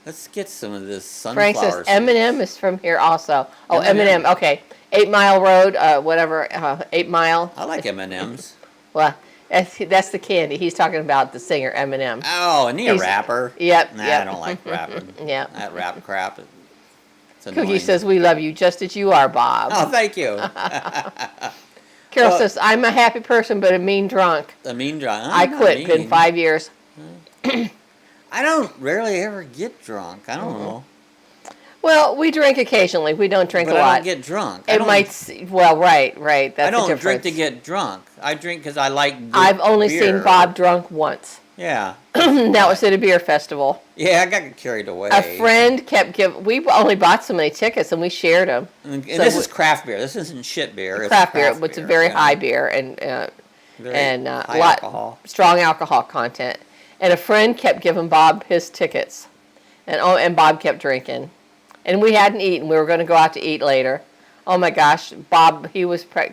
Let's get some of this sunflower
Frank says,
seeds.
Eminem is from here also. Oh,
M&M.
Eminem. Okay. 8 Mile Road, whatever, 8 Mile.
I like M&Ms.
Well, that's the candy. He's talking about the singer Eminem.
Oh, and he's a rapper?
Yep.
Nah,
yep.
I don't like rapping.
Yeah.
That rap crap. It's annoying.
Cookie says, we love you just as you are, Bob.
Oh, thank you.
Carol says, I'm a happy person, but a mean drunk.
A mean drunk.
I quit. Been 5 years.
I don't rarely ever get drunk. I don't know.
Well, we drink occasionally. We don't drink
But
a lot.
I don't get drunk.
Right. That's
I don't
the difference.
drink to get drunk. I drink because I like good
I've only
beer.
seen Bob drunk once.
Yeah.
That was at a beer festival.
Yeah, I got carried away.
A friend kept giving. We only bought so many tickets, and we shared them.
And this is craft beer. This isn't shit beer. It's
Craft beer. It's a very
you know.
high beer and
High alcohol.
strong alcohol content. And a friend kept giving Bob his tickets, and Bob kept drinking. And we hadn't eaten. We were going to go out to eat later. Oh my gosh, Bob! He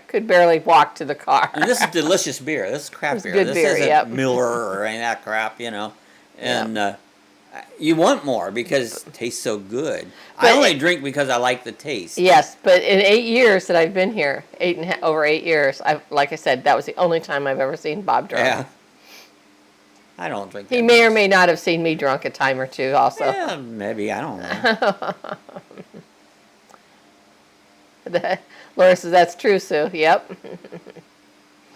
could barely walk to the car.
And this is delicious beer. This is craft beer.
Good
this
beer,
isn't
yep.
Miller or any of that crap, you know. And you want more because it tastes so good. I only drink because I like the taste.
Yes, but in 8 years that I've been here, over 8 years, like I said, that was the only time I've ever seen Bob drunk.
Yeah. I don't drink.
He may or may not have seen me drunk a time or two also.
Yeah, maybe. I don't know.
Laura says, that's true, Sue. Yep.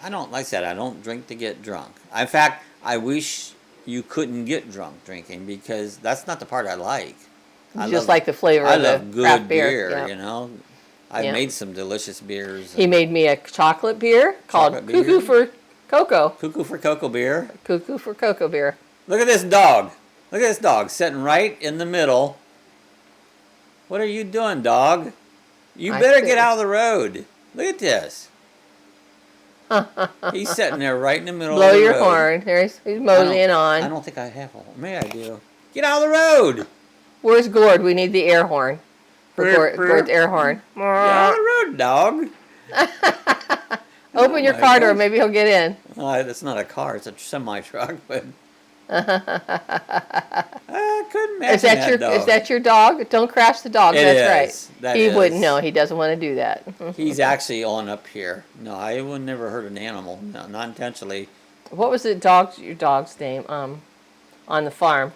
I don't, like I said, I don't drink to get drunk. In fact, I wish you couldn't get drunk drinking because that's not the part I like.
Like the flavor of the
good
craft beer. Yep.
You know. I've made some delicious beers.
He made me a chocolate beer called Cuckoo for Cocoa.
Cuckoo for Cocoa beer.
Cuckoo for Cocoa beer.
Look at this dog. Look at this dog sitting right in the middle. What are you doing, dog? You better get out of the road. Look at this. He's sitting there right in the middle of the road.
Blow your horn. He's moseying on.
I don't think I have a horn. Maybe I do. Get out of the road.
Where's Gord? We need the air horn. Gord's air horn.
Get out of the road, dog.
Open your car door. Maybe he'll get in.
It's not a car. It's a semi-truck. But I couldn't imagine that dog.
Is that your dog? Don't crash the dog. That's right. He wouldn't know. He doesn't want to do that.
He's actually on up here. No, I would never hurt an animal. No, not intentionally.
What was your dog's name on the farm?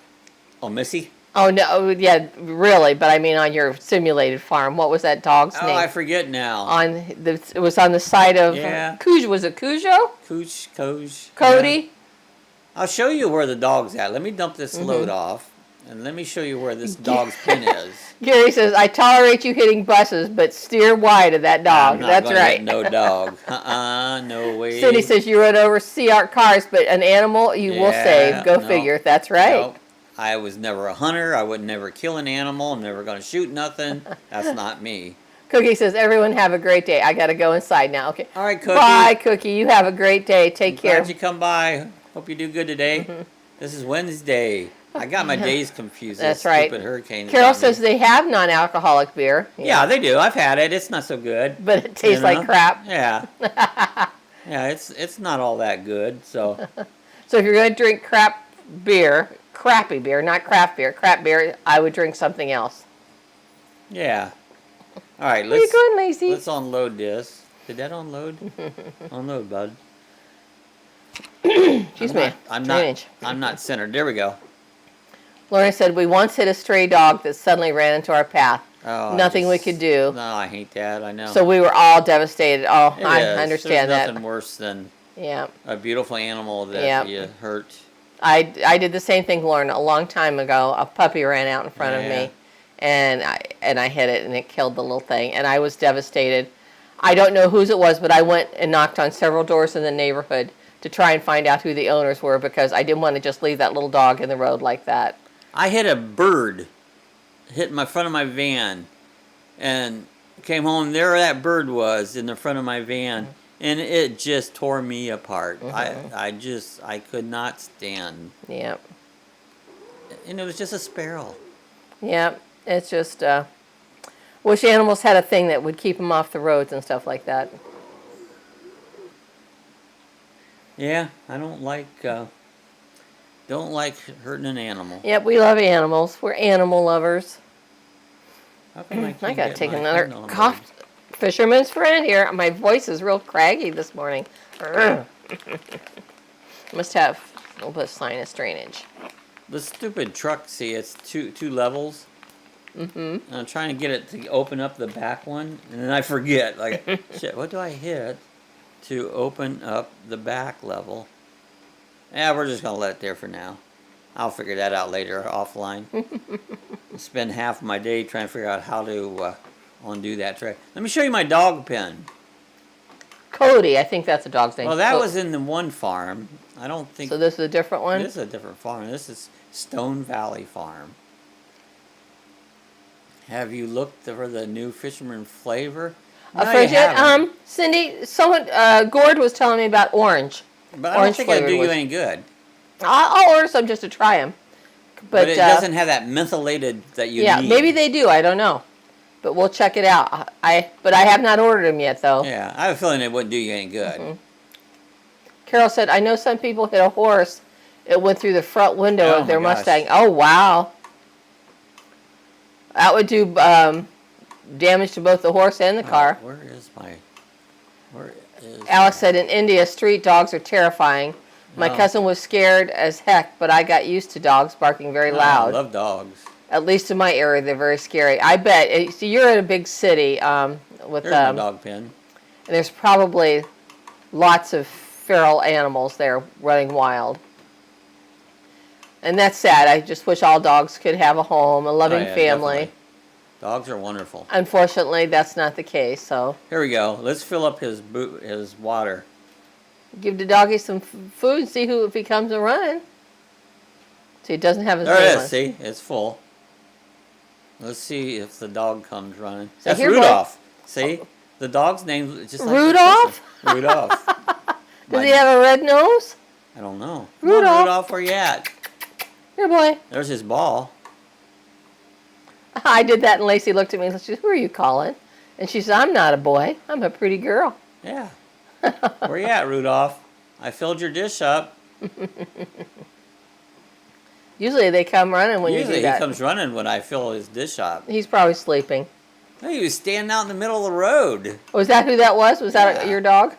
Oh, Missy?
Oh, no. Yeah, really. But I mean on your simulated farm. What was that dog's name?
Oh, I forget now.
It was on the side of Cujo. Was it Cujo? Cody?
Yeah. I'll show you where the dog's at. Let me dump this load off, and let me show you where this dog's pin is.
Gary says, I tolerate you hitting buses, but steer wide of that dog.
I'm not
That's
gonna
right.
hit no dog. No way.
Cindy says, you run over CR cars, but an animal you will save. Go figure. That's right.
Nope. I was never a hunter. I would never kill an animal. I'm never going to shoot nothing. That's not me.
Cookie says, everyone have a great day. I got to go inside now. Okay.
All right, Cookie.
Bye, Cookie. You have a great day. Take care.
Glad you come by. Hope you do good today. This is Wednesday. I got my days confused.
That's right.
Stupid hurricane.
Carol says they have non-alcoholic beer.
Yeah, they do. I've had it. It's not so good.
But it tastes like crap.
Yeah. Yeah, it's not all that good. So.
So if you're going to drink crappy beer, not craft beer, crap beer, I would drink something else.
Yeah. All right.
Where you going, Lacey?
Let's unload this. Did that unload? Unload, bud.
Excuse me.
I'm not centered. There we go.
Lauren said, we once hit a stray dog that suddenly ran into our path.
Oh,
Nothing we could do.
No, I hate that. I know.
So we were all devastated. Oh, I understand
There's
that.
nothing worse than
a
beautiful animal that you hurt.
I did the same thing, Lauren, a long time ago. A puppy ran out in front of me, and I hit it, and it killed the little thing, and I was devastated. I don't know whose it was, but I went and knocked on several doors in the neighborhood to try and find out who the owners were because I didn't want to just leave that little dog in the road like that.
I hit a bird, hit my front of my van, and Came home, there that bird was in the front of my van, and it just tore me apart. I could not stand.
Yep.
And it was just a sparrow.
Yep. It's just, wish animals had a thing that would keep them off the roads and stuff like that.
Yeah, I don't like hurting an animal.
Yep, we love animals. We're animal lovers.
How come I
I
can't
gotta
get
take
my
another
hand on
cough. Fisherman's friend here. My voice is real craggy this morning. Must have a little bit of sinus drainage.
The stupid truck, see, it's two levels. And I'm trying to get it to open up the back one, and then I forget. Like, shit, what do I hit to open up the back level? Yeah, we're just gonna let it there for now. I'll figure that out later offline. Spend half of my day trying to figure out how to undo that tray. Let me show you my dog pen.
Cody, I think that's a dog's name.
Well, that was in the one farm. I don't think.
So this is a different one?
This is a different farm. This is Stone Valley Farm. Have you looked for the new fisherman flavor? No, you haven't.
Cindy, someone, Gord was telling me about orange.
But I don't think it'll do you any good.
I'll order some just to try them.
But it doesn't have that mentholated that you need.
Yeah, maybe they do. I don't know. But we'll check it out. But I have not ordered them yet, though.
Yeah, I have a feeling it wouldn't do you any good.
Carol said, I know some people hit a horse. It went through the front window of their Mustang. Oh, wow. That would do damage to both the horse and the car.
Where is
Alex said, in India, street dogs are terrifying. My cousin was scared as heck, but I got used to dogs barking very loud.
I love dogs.
At least in my area, they're very scary. I bet. So you're in a big city with
There's my dog pen.
And there's probably lots of feral animals there running wild. And that's sad. I just wish all dogs could have a home, a loving family.
Definitely. Dogs are wonderful.
Unfortunately, that's not the case. So
here we go. Let's fill up his water.
Give the doggy some food and see if he comes a running. See, it doesn't have his name on.
There it is. See, it's full. Let's see if the dog comes running.
So
that's Rudolph. See, the dog's name is just like
Rudolph.
Rudolph.
Does he have a red nose?
I don't know.
Rudolph.
Come on, Rudolph, where you at?
Here, boy.
There's his ball.
I did that, and Lacey looked at me and she said, "Who are you calling?" And she said, "I'm not a boy. I'm a pretty girl."
Yeah. Where you at, Rudolph? I filled your dish up.
Usually they come running when you do that.
Usually he comes running when I fill his dish up.
He's probably sleeping.
No, he was standing out in the middle of the road.
Was that who that was? Was that your dog?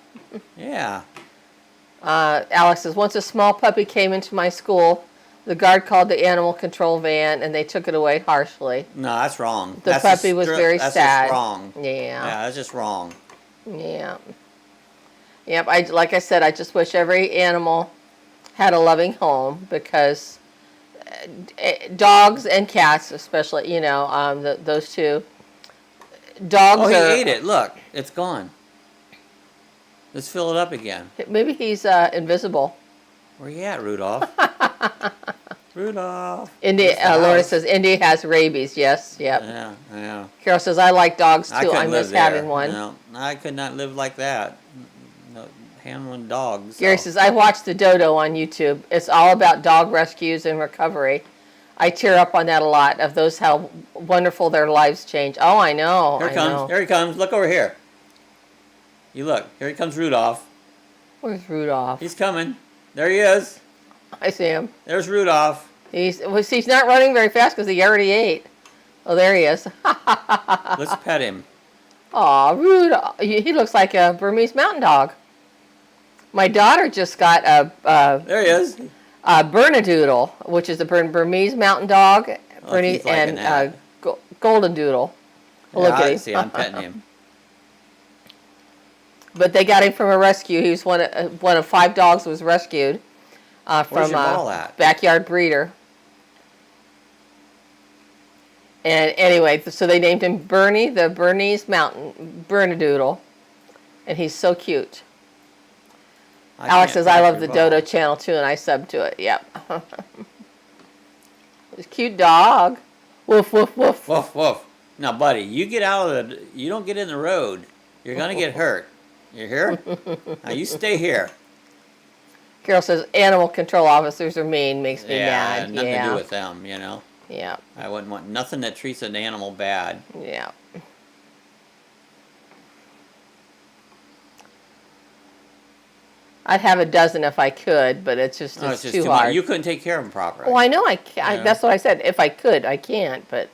Yeah.
Alex says, once a small puppy came into my school, the guard called the animal control van and they took it away harshly.
No, that's wrong.
The puppy was very sad.
That's just wrong.
Yeah.
Yeah, that's just wrong.
Yeah. Yep, like I said, I just wish every animal had a loving home because dogs and cats especially, those two. Dogs
he ate it. Look, it's gone. Let's fill it up again.
Maybe he's invisible.
Where you at, Rudolph? Rudolph.
Laura says, India has rabies. Yes, yep.
Yeah.
Carol says, I like dogs too. I miss having one.
No, I could not live like that. No, handling dogs.
Gary says, I watched the Dodo on YouTube. It's all about dog rescues and recovery. I tear up on that a lot, of those how wonderful their lives change. Oh, I know.
Here he comes. Look over here. You look. Here he comes Rudolph.
Where's Rudolph?
He's coming. There he is.
I see him.
There's Rudolph.
He's not running very fast because he already ate. Oh, there he is.
Let's pet him.
Aw, Rudolph. He looks like a Burmese mountain dog. My daughter just got
there he is.
A Bernedoodle, which is a Burmese mountain dog, and Golden Doodle. Look at him.
See, I'm petting him.
But they got him from a rescue. He was one of 5 dogs was rescued from a backyard breeder. And anyway, so they named him Bernie, the Bernese Mountain Bernedoodle, and he's so cute. Alex says, I love the Dodo channel too, and I sub to it. Yep. It's a cute dog. Woof, woof, woof.
Woof, woof. Now, buddy, you get out of the. You don't get in the road. You're gonna get hurt. You hear? Now you stay here.
Carol says animal control officers are mean. Makes me
Yeah,
mad.
nothing
Yeah.
to do with them. You know.
Yeah.
I wouldn't want nothing that treats an animal bad.
Yeah. I'd have a dozen if I could, but it's just,
No,
it's
just
too
much.
hard.
You couldn't take care of them properly.
Oh, I know I can't.
Yeah.
That's what I said. If I could, I can't, but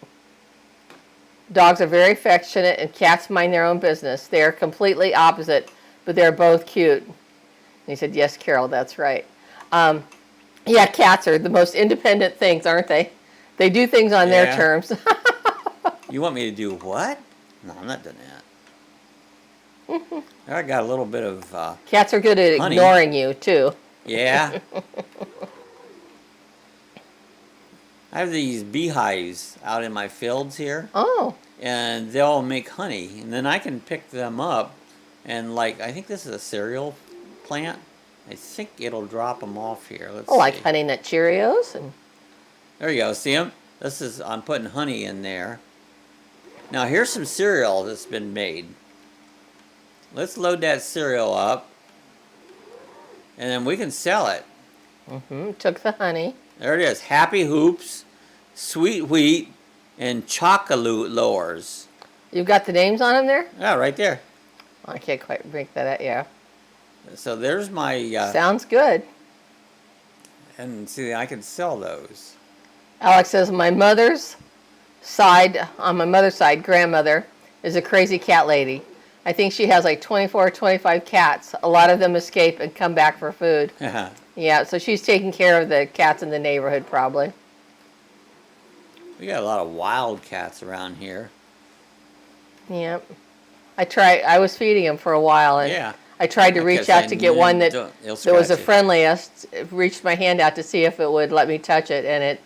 dogs are very affectionate and cats mind their own business. They are completely opposite, but they're both cute. And he said, yes, Carol, that's right. Yeah, cats are the most independent things, aren't they? They do things on their terms.
You want me to do what? No, I'm not doing that. I got a little bit of
Cats are good at
honey.
ignoring you, too.
Yeah. I have these beehives out in my fields here.
Oh.
And they'll make honey. And then I can pick them up. And like, I think this is a cereal plant. I think it'll drop them off here. Let's see.
Like Honey Nut Cheerios? And
There you go. See them? This is, I'm putting honey in there. Now here's some cereal that's been made. Let's load that cereal up. And then we can sell it.
Took the honey.
There it is. Happy Hoops, Sweet Wheat, and Chocolate Lowers.
You've got the names on them there?
Yeah, right there.
I can't quite break that out. Yeah.
So there's my...
Sounds good.
and see, I can sell those.
Alex says, on my mother's side, grandmother is a crazy cat lady. I think she has like 24 or 25 cats. A lot of them escape and come back for food. Yeah, so she's taking care of the cats in the neighborhood probably.
We got a lot of wild cats around here.
Yep. I was feeding them for a while, and I tried to reach out to get one that was the friendliest. Reached my hand out to see if it would let me touch it, and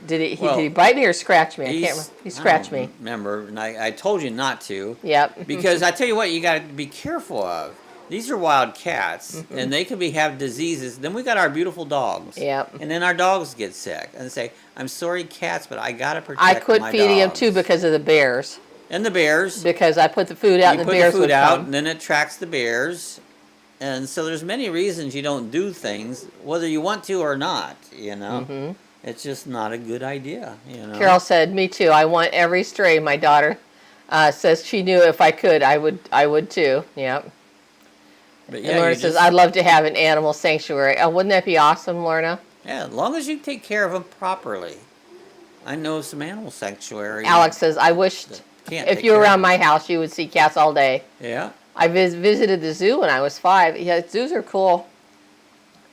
did he bite me or scratch me? I can't remember. He scratched me.
Remember, and I told you not to.
Yep.
Because I tell you what, you got to be careful of. These are wild cats, and they could have diseases. Then we got our beautiful dogs.
Yep.
And then our dogs get sick, and they say, "I'm sorry, cats, but I gotta protect
I quit
my
feeding them
dogs."
too because of the bears.
And the bears.
Because I put the food out, and the bears would come.
And then it attracts the bears. And so there's many reasons you don't do things, whether you want to or not. You know, it's just not a good idea. You know.
Carol said, "Me too. I want every stray." My daughter says she knew if I could, I would too. Yep.
But
And Lorna says, "I'd love to have an animal sanctuary." Oh, wouldn't that be awesome, Lorna?
Yeah, as long as you take care of them properly. I know some animal sanctuary.
Alex says, "I wished if you were around my house, you would see cats all day."
Yeah.
I visited the zoo when I was 5. Yeah, zoos are cool.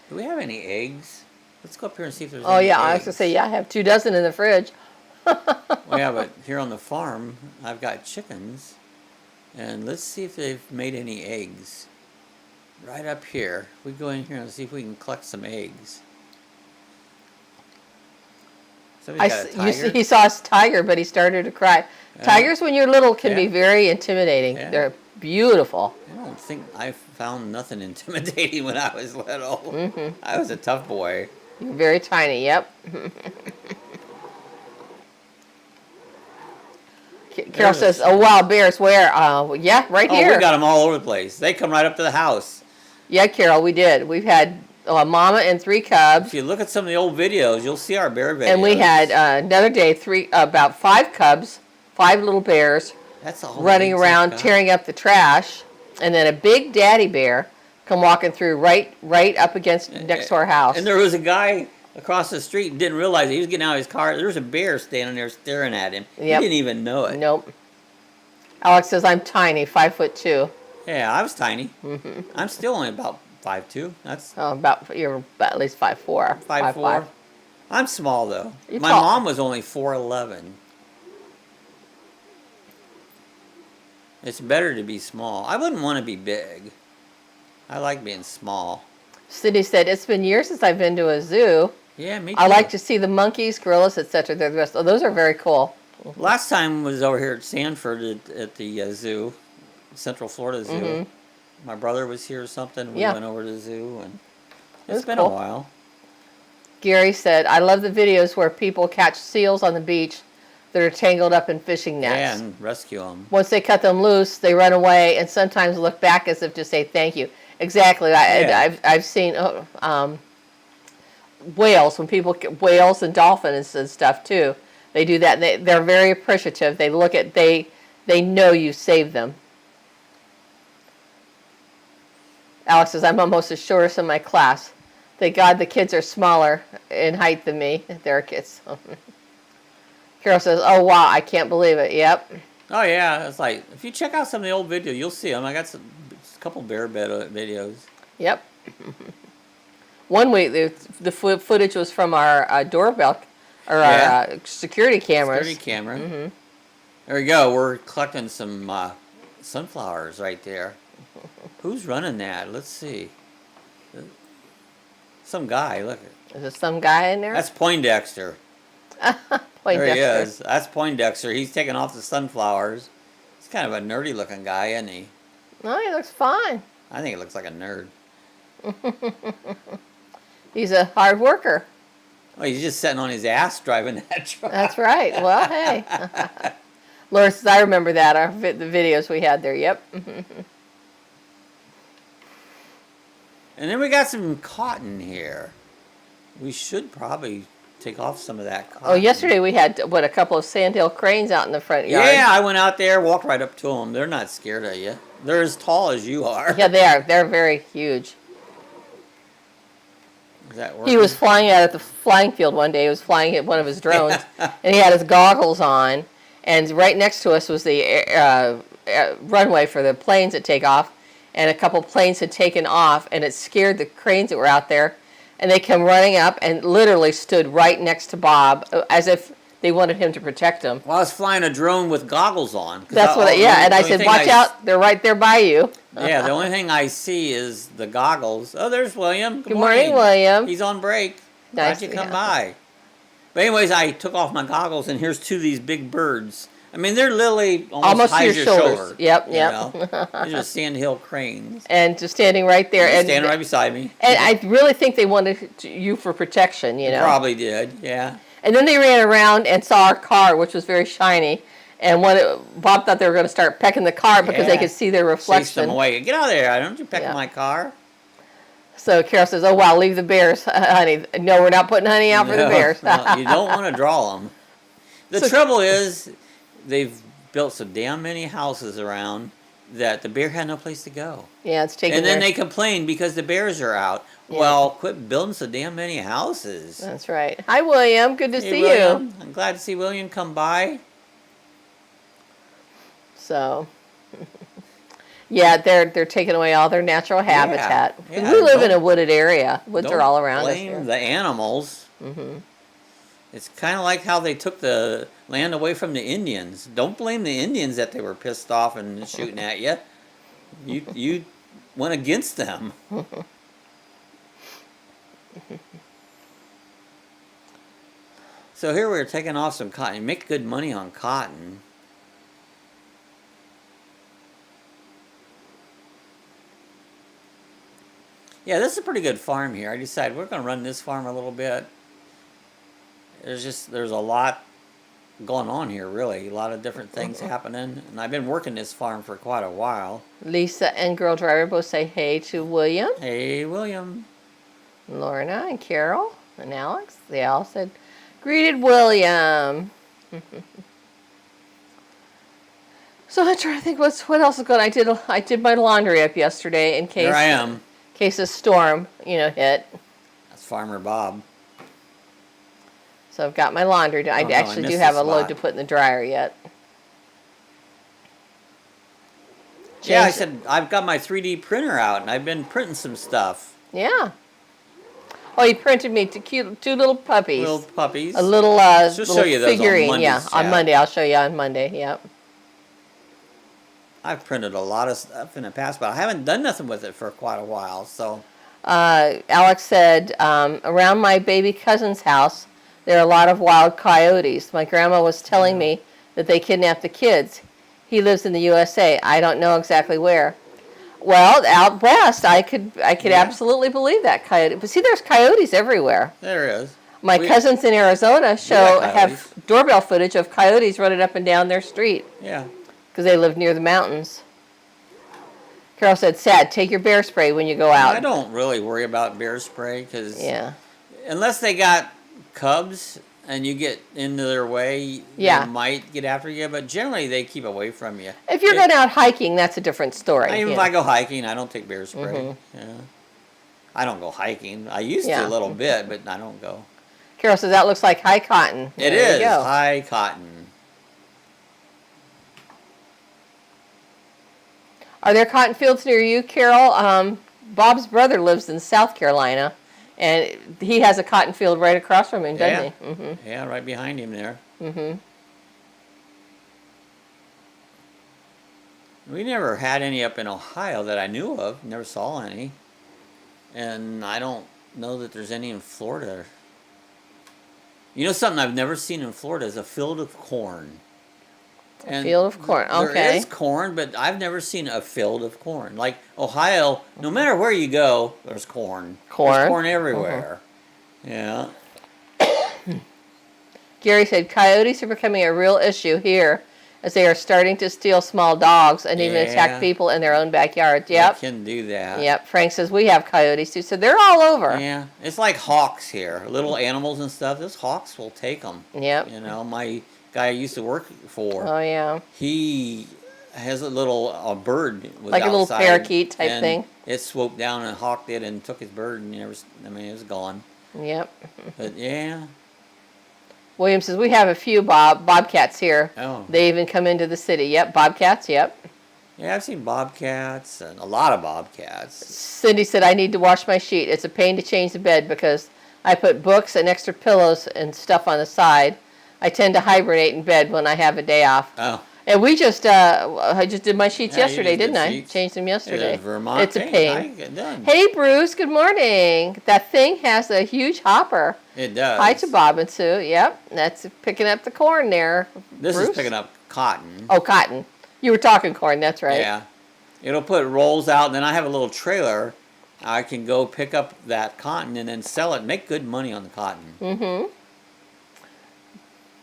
Do we have any eggs? Let's go up here and see if there's
Oh,
any
yeah,
eggs.
I was going to say, yeah, I have 2 dozen in the fridge.
Well, yeah, but here on the farm, I've got chickens. And let's see if they've made any eggs. Right up here. We go in here and see if we can collect some eggs. Somebody's got a tiger?
He saw a tiger, but he started to cry. Tigers, when you're little, can be very intimidating.
Yeah.
They're beautiful.
I don't think I found nothing intimidating when I was little. I was a tough boy.
You're very tiny, yep. Carol says, "Oh, wow, bears, where?" Yeah, right here.
Oh, we got them all over the place. They come right up to the house.
Yeah, Carol, we did. We've had a mama and 3 cubs.
If you look at some of the old videos, you'll see our bear videos.
And we had another day, about 5 cubs, 5 little bears.
That's all
running around tearing up the trash, and then a big daddy bear come walking through right up against next to our house.
And there was a guy across the street didn't realize he was getting out of his car. There was a bear standing there staring at him. He didn't even know it.
Nope. Alex says, "I'm tiny, 5'2".
Yeah, I was tiny. I'm still only about 5'2". That's
you're about at least 5'4".
5'4". I'm small though. My
tall.
mom was only 4'11". It's better to be small. I wouldn't want to be big. I like being small.
Cindy said, "It's been years since I've been to a zoo.
Yeah, me too.
I like to see the monkeys, gorillas, etc. Those are very cool."
Last time was over here at Sanford at the zoo, Central Florida Zoo. My brother was here or something. We went over to the zoo, and it's been a while.
Gary said, "I love the videos where people catch seals on the beach. that are tangled up in fishing nets.
Yeah, and rescue them.
Once they cut them loose, they run away and sometimes look back as if to say thank you. Exactly. I've seen whales, whales and dolphins and stuff too. They do that. And they're very appreciative. They look at, they know you saved them. Alex says, I'm almost the shortest in my class. Thank God the kids are smaller in height than me. They're kids. Carol says, oh, wow, I can't believe it. Yep.
Oh, yeah. It's like, if you check out some of the old videos, you'll see them. I got a couple bear videos. Yep.
One week, the footage was from our doorbell, or our security cameras.
Security camera. Mm-hmm. There we go. We're collecting some sunflowers right there. Who's running that? Let's see. Some guy. Look.
Is there some guy in there?
That's Poindexter. There he is. That's Poindexter. He's taking off the sunflowers. He's kind of a nerdy looking guy, isn't he?
No, he looks fine.
I think he looks like a nerd.
He's a hard worker.
Oh, he's just sitting on his ass driving that truck.
That's right. Well, hey. Laura says, I remember that, the videos we had there. Yep.
And then we got some cotton here. We should probably take off some of that cotton.
Oh, yesterday we had, a couple of sandhill cranes out in the front yard.
Yeah, I went out there, walked right up to them. They're not scared of you. They're as tall as you are.
Yeah, they are. They're very huge.
Is that working?
He was flying out at the flying field one day. He was flying at one of his drones, and he had his goggles on. And right next to us was the runway for the planes that take off. And a couple planes had taken off, and it scared the cranes that were out there. And they came running up and literally stood right next to Bob, as if they wanted him to protect them.
Well, I was flying a drone with goggles on.
That's what. And I said, "Watch out! They're right there by you."
Yeah, the only thing I see is the goggles. Oh, there's William.
Good morning, William.
He's on break.
Nice.
Glad you come by. But anyways, I took off my goggles, and here's two of these big birds. I mean, they're literally almost high
to
as
your
shoulders.
Shoulder. Yep.
These are sandhill cranes.
And just standing right there. And
standing right beside me.
And I really think they wanted you for protection, you know.
Probably did, yeah.
And then they ran around and saw our car, which was very shiny. And Bob thought they were going to start pecking the car because they could see their reflection.
Chase them away. Get out of there. Don't you peck my car.
So Carol says, oh, wow, leave the bears, honey. No, we're not putting honey out for the bears.
No, you don't want to draw them. The trouble is, they've built so damn many houses around that the bear had no place to go.
Yeah, it's taking.
And then they complain because the bears are out. Yeah. Well, quit building so damn many houses.
That's right. Hi, William. Good to see
William.
you.
I'm glad to see William come by.
So, yeah, they're taking away all their natural habitat.
Yeah,
we live in a wooded area. Woods are all around us.
Don't blame the animals. Mm-hmm. It's kind of like how they took the land away from the Indians. Don't blame the Indians that they were pissed off and shooting at you. You went against them. So here we're taking off some cotton. You make good money on cotton. Yeah, this is a pretty good farm here. I decided we're going to run this farm a little bit. There's a lot going on here, really. A lot of different things happening. And I've been working this farm for quite a while.
Lisa and Girl Driver both say hey to William.
Hey, William.
Lorna and Carol and Alex, they all said, greeted William. So I'm trying to think what else is going on. I did my laundry up yesterday in case.
Here I am.
In case a storm, hit.
That's Farmer Bob.
So I've got my laundry done. I actually do have a load to put in the dryer yet.
Yeah, I said I've got my 3D printer out, and I've been printing some stuff.
Yeah. Oh, he printed me two little puppies.
Little puppies.
A little
She'll show you those
figurine.
On Mondays,
on Monday. I'll show you on Monday. Yep.
I've printed a lot of stuff in the past, but I haven't done nothing with it for quite a while. So.
Alex said, around my baby cousin's house, there are a lot of wild coyotes. My grandma was telling me that they kidnapped the kids. He lives in the USA. I don't know exactly where. Well, out west, I could absolutely believe that coyote. But see, there's coyotes everywhere.
There is.
My cousins in Arizona have doorbell footage of coyotes running up and down their street.
Yeah.
Because they live near the mountains. Carol said, sad, take your bear spray when you go out.
I don't really worry about bear spray because unless they got cubs and you get into their way, they might get after you, but generally they keep away from you.
If you're going out hiking, that's a different story.
Even if I go hiking, I don't take bear spray. Yeah. I don't go hiking. I used to a little bit, but I don't go.
Carol says, that looks like high cotton.
It is high cotton.
Are there cotton fields near you, Carol? Bob's brother lives in South Carolina, and he has a cotton field right across from him, doesn't he?
Yeah, right behind him there. We never had any up in Ohio that I knew of. Never saw any. And I don't know that there's any in Florida. You know something I've never seen in Florida is a field of corn.
A field of corn, okay.
There is corn, but I've never seen a field of corn. Like Ohio, no matter where you go, there's corn. There's corn everywhere. Yeah.
Gary said, coyotes are becoming a real issue here as they are starting to steal small dogs and even attack people in their own backyards. Yep.
They can do that.
Yep. Frank says, we have coyotes too, so they're all over.
Yeah. It's like hawks here. Little animals and stuff, those hawks will take them.
Yep.
You know, my guy I used to work for.
Oh, yeah.
He has a little bird. Was
like
outside,
a little parakeet type thing.
It swooped down and hawked it and took his bird and it was gone.
Yep.
But yeah.
William says, we have a few bobcats here.
Oh.
They even come into the city. Yep, bobcats, yep.
Yeah, I've seen bobcats and a lot of bobcats.
Cindy said, I need to wash my sheet. It's a pain to change the bed because I put books and extra pillows and stuff on the side. I tend to hibernate in bed when I have a day off.
Oh.
And we I just did my sheets yesterday, didn't I?
Sheets.
Changed them yesterday.
Vermont.
It's a pain.
Done.
Hey, Bruce, good morning. That thing has a huge hopper.
It does.
Hi to Bob and Sue. Yep, that's picking up the corn there.
This
Bruce?
is picking up cotton.
Oh, cotton. You were talking corn, that's right.
Yeah. It'll put rolls out, and then I have a little trailer. I can go pick up that cotton and then sell it, make good money on the cotton.
Mm-hmm.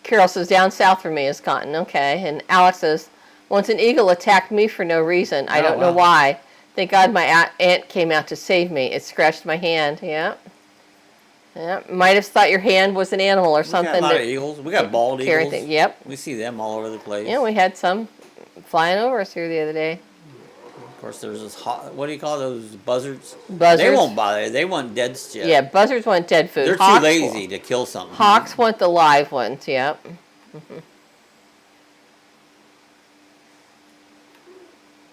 Carol says, down south for me is cotton. Okay. And Alex says, once an eagle attacked me for no reason. I don't know why. Thank God my aunt came out to save me. It scratched my hand. Yeah. Yeah. Might have thought your hand was an animal or something. We
got a lot of eagles. We got bald eagles.
Yep.
We see them all over the place.
Yeah, we had some flying over us here the other day.
Of course, there's this what do you call those buzzards?
Buzzards.
They won't bother you. They want dead stuff.
Yeah, buzzards want dead food.
They're too lazy to kill something.
Hawks want the live ones. Yep.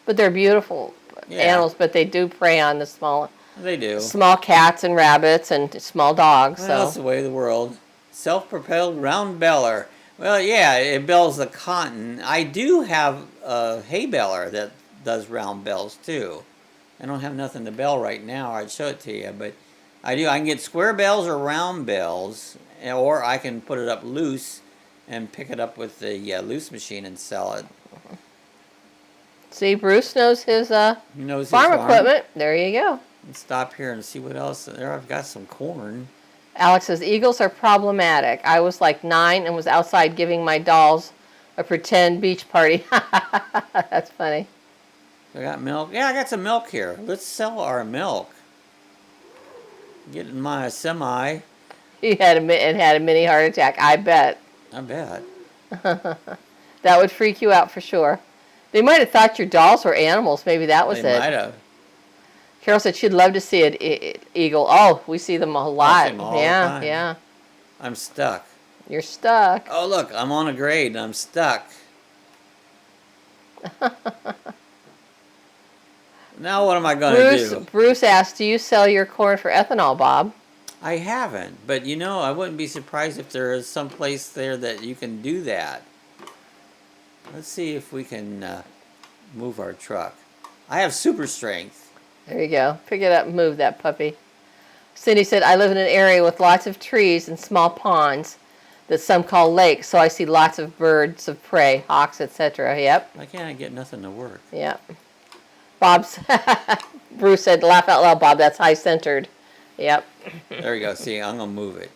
But they're beautiful animals, but they do prey on the small.
They do.
Small cats and rabbits and small dogs.
Well, that's the way of the world. Self-propelled round beller. Well, yeah, it bells the cotton. I do have a hay beller that does round bells too. I don't have nothing to bell right now. I'd show it to you, but I do. I can get square bells or round bells, or I can put it up loose and pick it up with the loose machine and sell it.
See, Bruce knows his farm equipment. There you go.
Let's stop here and see what else. There, I've got some corn.
Alex says, eagles are problematic. I was like 9 and was outside giving my dolls a pretend beach party. That's funny.
I got milk. Yeah, I got some milk here. Let's sell our milk. Get in my semi.
He had a mini heart attack. I bet.
I bet.
That would freak you out for sure. They might have thought your dolls were animals. Maybe that was it.
They might have.
Carol said she'd love to see an eagle. Oh, we see them a lot.
I see them all the time.
Yeah.
I'm stuck.
You're stuck.
Oh, look, I'm on a grade and I'm stuck. Now what am I going to do?
Bruce asked, do you sell your corn for ethanol, Bob?
I haven't, but you know, I wouldn't be surprised if there is some place there that you can do that. Let's see if we can move our truck. I have super strength.
There you go. Pick it up and move that puppy. Cindy said, I live in an area with lots of trees and small ponds that some call lakes, so I see lots of birds of prey, hawks, etc. Yep.
Why can't I get nothing to work?
Yep. Bruce said, laugh out loud, Bob. That's high-centered. Yep.
There you go. See, I'm going to move it.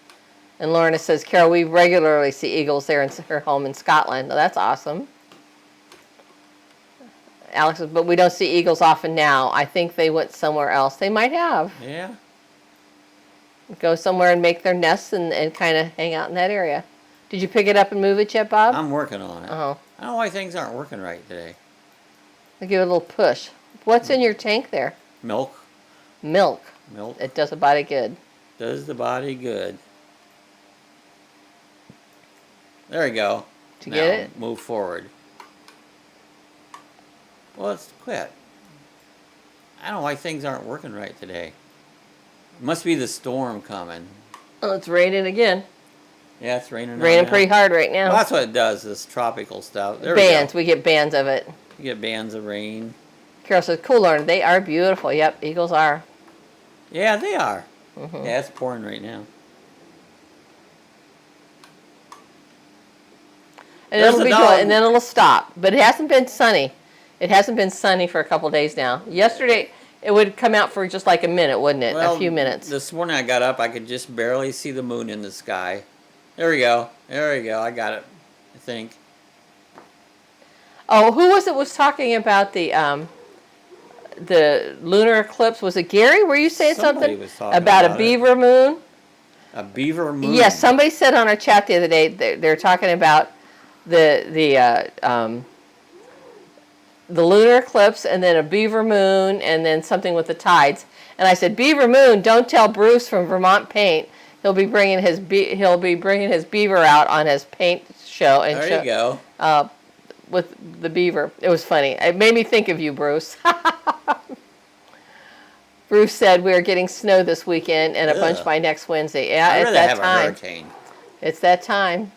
And Lorna says, Carol, we regularly see eagles there in her home in Scotland. Oh, that's awesome. Alex says, but we don't see eagles often now. I think they went somewhere else. They might have.
Yeah.
Go somewhere and make their nests and kind of hang out in that area. Did you pick it up and move it yet, Bob?
I'm working on it.
Oh.
I don't know why things aren't working right today.
I'll give it a little push. What's in your tank there?
Milk.
Milk.
Milk.
It does the body good.
Does the body good. There we go.
Did you get it?
Move forward. Well, let's quit. I don't know why things aren't working right today. It must be the storm coming.
Oh, it's raining again.
Yeah, it's raining.
Raining pretty hard right now.
Well, that's what it does, this tropical stuff. There
bands.
We
We get bands of it.
You get bands of rain.
Carol says, cool, Lauren. They are beautiful. Yep, eagles are.
Yeah, they are.
Mm-hmm.
Yeah, it's pouring right now.
And
There's
it'll
the
be
dog.
good, and then it'll stop. But it hasn't been sunny. It hasn't been sunny for a couple days now. Yesterday, it would come out for just like a minute, wouldn't it?
Well,
a few minutes.
This morning I got up, I could just barely see the moon in the sky. There we go. There we go. I got it, I think.
Oh, who was talking about the lunar eclipse? Was it Gary? Were you saying
Somebody
something
was talking
about a
about it.
beaver moon?
A beaver moon.
Yes, somebody said on our chat the other day they're talking about the lunar eclipse and then a beaver moon and then something with the tides. And I said, beaver moon, don't tell Bruce from Vermont Paint. He'll be bringing his beaver out on his paint show and
There you go.
with the beaver. It was funny. It made me think of you, Bruce. Bruce said we are getting snow this weekend and a bunch by next Wednesday. Yeah,
I'd
it's
rather
that
have
time.
a hurricane.
It's that time.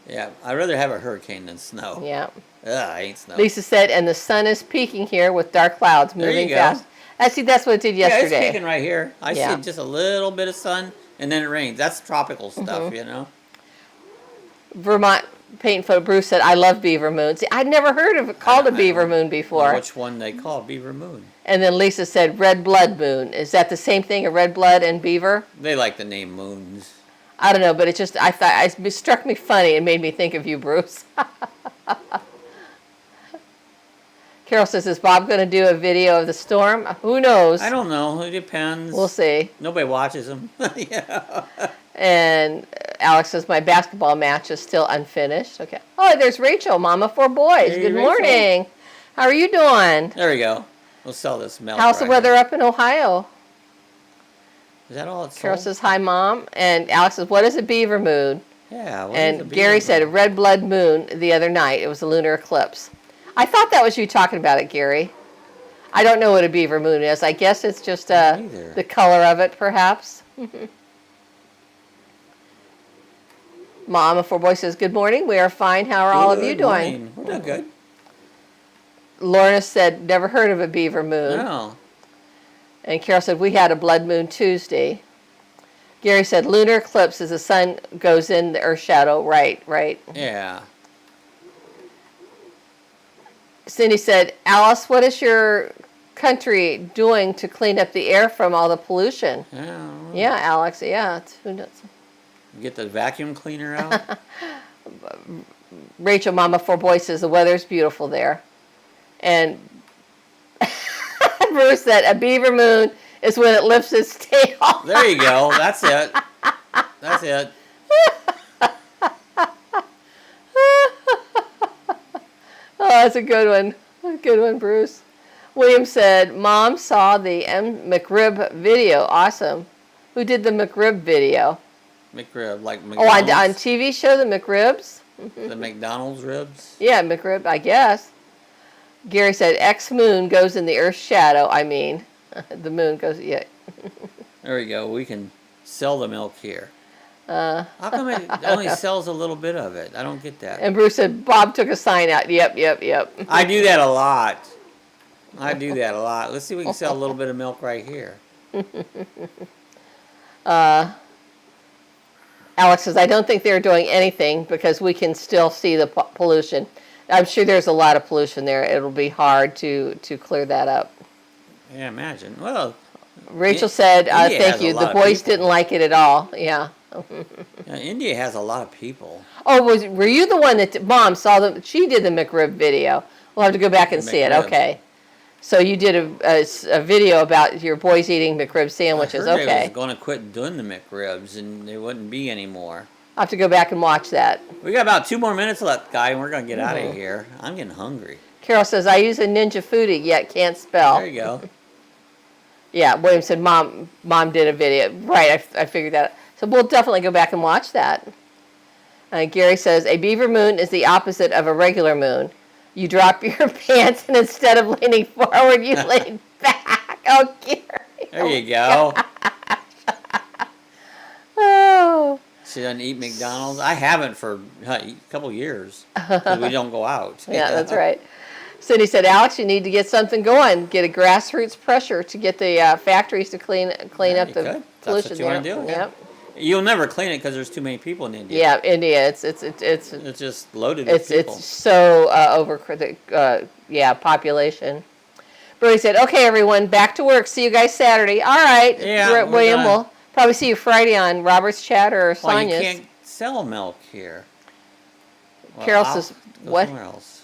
Yeah, I'd rather have a hurricane than snow.
Yeah.
Ugh, I ain't snow.
Lisa said, and the sun is peaking here with dark clouds
There you
moving
go.
fast. I see that's what it did
Yeah,
yesterday.
it's peeking right here. I
Yeah.
see just a little bit of sun, and then it rains. That's tropical stuff,
Mm-hmm.
you know?
Vermont Paint Photo Bruce said, I love beaver moon. See, I'd never heard of it called a beaver moon before.
Well, which one they call beaver moon.
And then Lisa said, red blood moon. Is that the same thing, a red blood and beaver?
They like the name moons.
I don't know, but it just, I thought, it struck me funny. It made me think of you, Bruce. Carol says, is Bob going to do a video of the storm? Who knows?
I don't know. It depends.
We'll see.
Nobody watches them. Yeah.
And Alex says, my basketball match is still unfinished. Okay. Oh, there's Rachel, Mama 4 boys.
Hey,
Good
Rachel.
morning. How are you doing?
There we go. We'll sell this milk.
How's the
right
weather
here.
up in Ohio?
Is that all it's
Carol
sold?
says, hi, Mom. And Alex says, what is a beaver moon?
Yeah. what is a
And
beaver
Gary said, a
moon?
red blood moon the other night. It was a lunar eclipse. I thought that was you talking about it, Gary. I don't know what a beaver moon is. I guess it's just
Me neither.
the color of it, perhaps. Mama 4 boys says, good morning. We are fine. How are all of you
Good
doing?
morning. We're doing good.
Lorna said, never heard of a beaver moon.
No.
And Carol said, we had a blood moon Tuesday. Gary said, lunar eclipse as the sun goes in the earth shadow. Right, right.
Yeah.
Cindy said, Alice, what is your country doing to clean up the air from all the pollution?
Yeah.
Yeah, Alex, yeah. Who knows?
Get the vacuum cleaner out.
Rachel, Mama 4 boys says, the weather's beautiful there. And Bruce said, a beaver moon is when it lifts its tail.
There you go. That's it. That's it.
Oh, that's a good one. A good one, Bruce. William said, Mom saw the M. McRib video. Awesome. Who did the McRib video?
McRib, like
Oh,
McDonald's.
on TV show, the McRibs?
The McDonald's ribs.
Yeah, McRib, I guess. Gary said, X moon goes in the Earth's shadow. I mean, the moon goes, yeah.
There we go. We can sell the milk here. How come it only sells a little bit of it? I don't get that.
And Bruce said, Bob took a sign out. Yep, yep, yep.
I do that a lot. I do that a lot. Let's see if we can sell a little bit of milk right here.
Alex says, I don't think they're doing anything because we can still see the pollution. I'm sure there's a lot of pollution there. It'll be hard to clear that up.
Yeah, imagine. Well,
Rachel said,
India
thank
has a
you.
lot
The
of
boys
people.
didn't like it at all. Yeah.
yeah, India has a lot of people.
Oh, were you the one that Mom saw them? She did the McRib video. We'll have to go back and see it. Okay. So you did a video about your boys eating McRib sandwiches.
I heard
okay.
they was going to quit doing the McRibs, and there wouldn't be any more.
I'll have to go back and watch that.
We got about 2 more minutes left, guy, and we're going to get out of here. I'm getting hungry.
Carol says, I use a Ninja Foodie, yet can't spell.
There you go.
Yeah, William said, Mom did a video. Right, I figured that out. So we'll definitely go back and watch that. Gary says, a beaver moon is the opposite of a regular moon. You drop your pants, and instead of leaning forward, you lean back. Oh, Gary.
There you go.
Oh.
She doesn't eat McDonald's. I haven't for a couple years because we don't go out.
Yeah, that's right. Cindy said, Alex, you need to get something going. Get a grassroots pressure to get the factories to clean up the pollution.
That's what you want to do.
Yep.
You'll never clean it because there's too many people in India.
Yeah, India, it's
just loaded with people.
It's so over population. Brody said, okay, everyone, back to work. See you guys Saturday. All right,
yeah,
William, we'll probably see you Friday on Robert's Chat or Sonia's.
Well, you can't sell milk here. Well,
Carol says, what?
Somewhere else.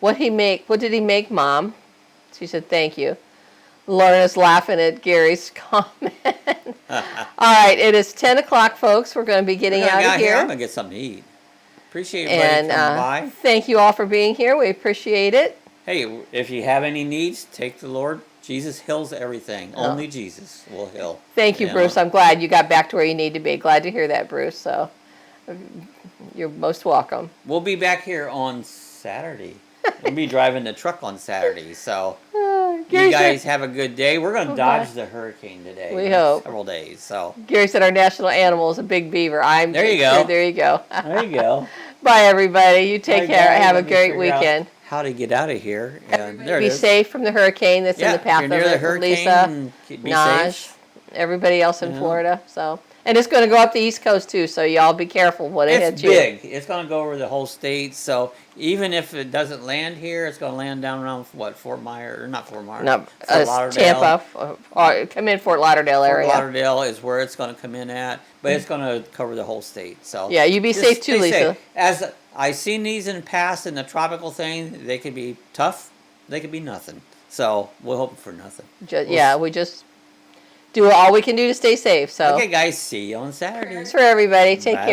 What did he make, Mom? She said, thank you. Lorna's laughing at Gary's comment. All right, it is 10 o'clock, folks. We're going to be getting out of here.
I'm going to get something to eat. Appreciate everybody coming by.
Thank you all for being here. We appreciate it.
Hey, if you have any needs, take the Lord. Jesus heals everything. Only Jesus will heal.
Thank you, Bruce. I'm glad you got back to where you need to be. Glad to hear that, Bruce. So you're most welcome.
We'll be back here on Saturday. We'll be driving the truck on Saturday, so you guys have a good day. We're going to dodge the hurricane today.
We hope.
Several days, so.
Gary said our national animal is a big beaver.
There you go.
There you go.
There you go.
Bye, everybody. You take care. Have a great weekend.
How to get out of here. And there it is.
Be safe from the hurricane that's in the path of it. Lisa, Naj, everybody else in Florida. So. And it's going to go up the East Coast, too, so y'all be careful when it hits you.
It's big. It's going to go over the whole state, so even if it doesn't land here, it's going to land down around, Fort Myers, or not Fort Myers,
no,
Fort Lauderdale.
Tampa, or come in Fort Lauderdale area.
Fort Lauderdale is where it's going to come in at, but it's going to cover the whole state. So
yeah, you be safe, too, Lisa.
Safe. As I've seen these in the past in the tropical thing, they could be tough, they could be nothing. So we're hoping for nothing.
We just do all we can do to stay safe. So
okay, guys, see you on Saturday.
Thanks for everybody. Take care.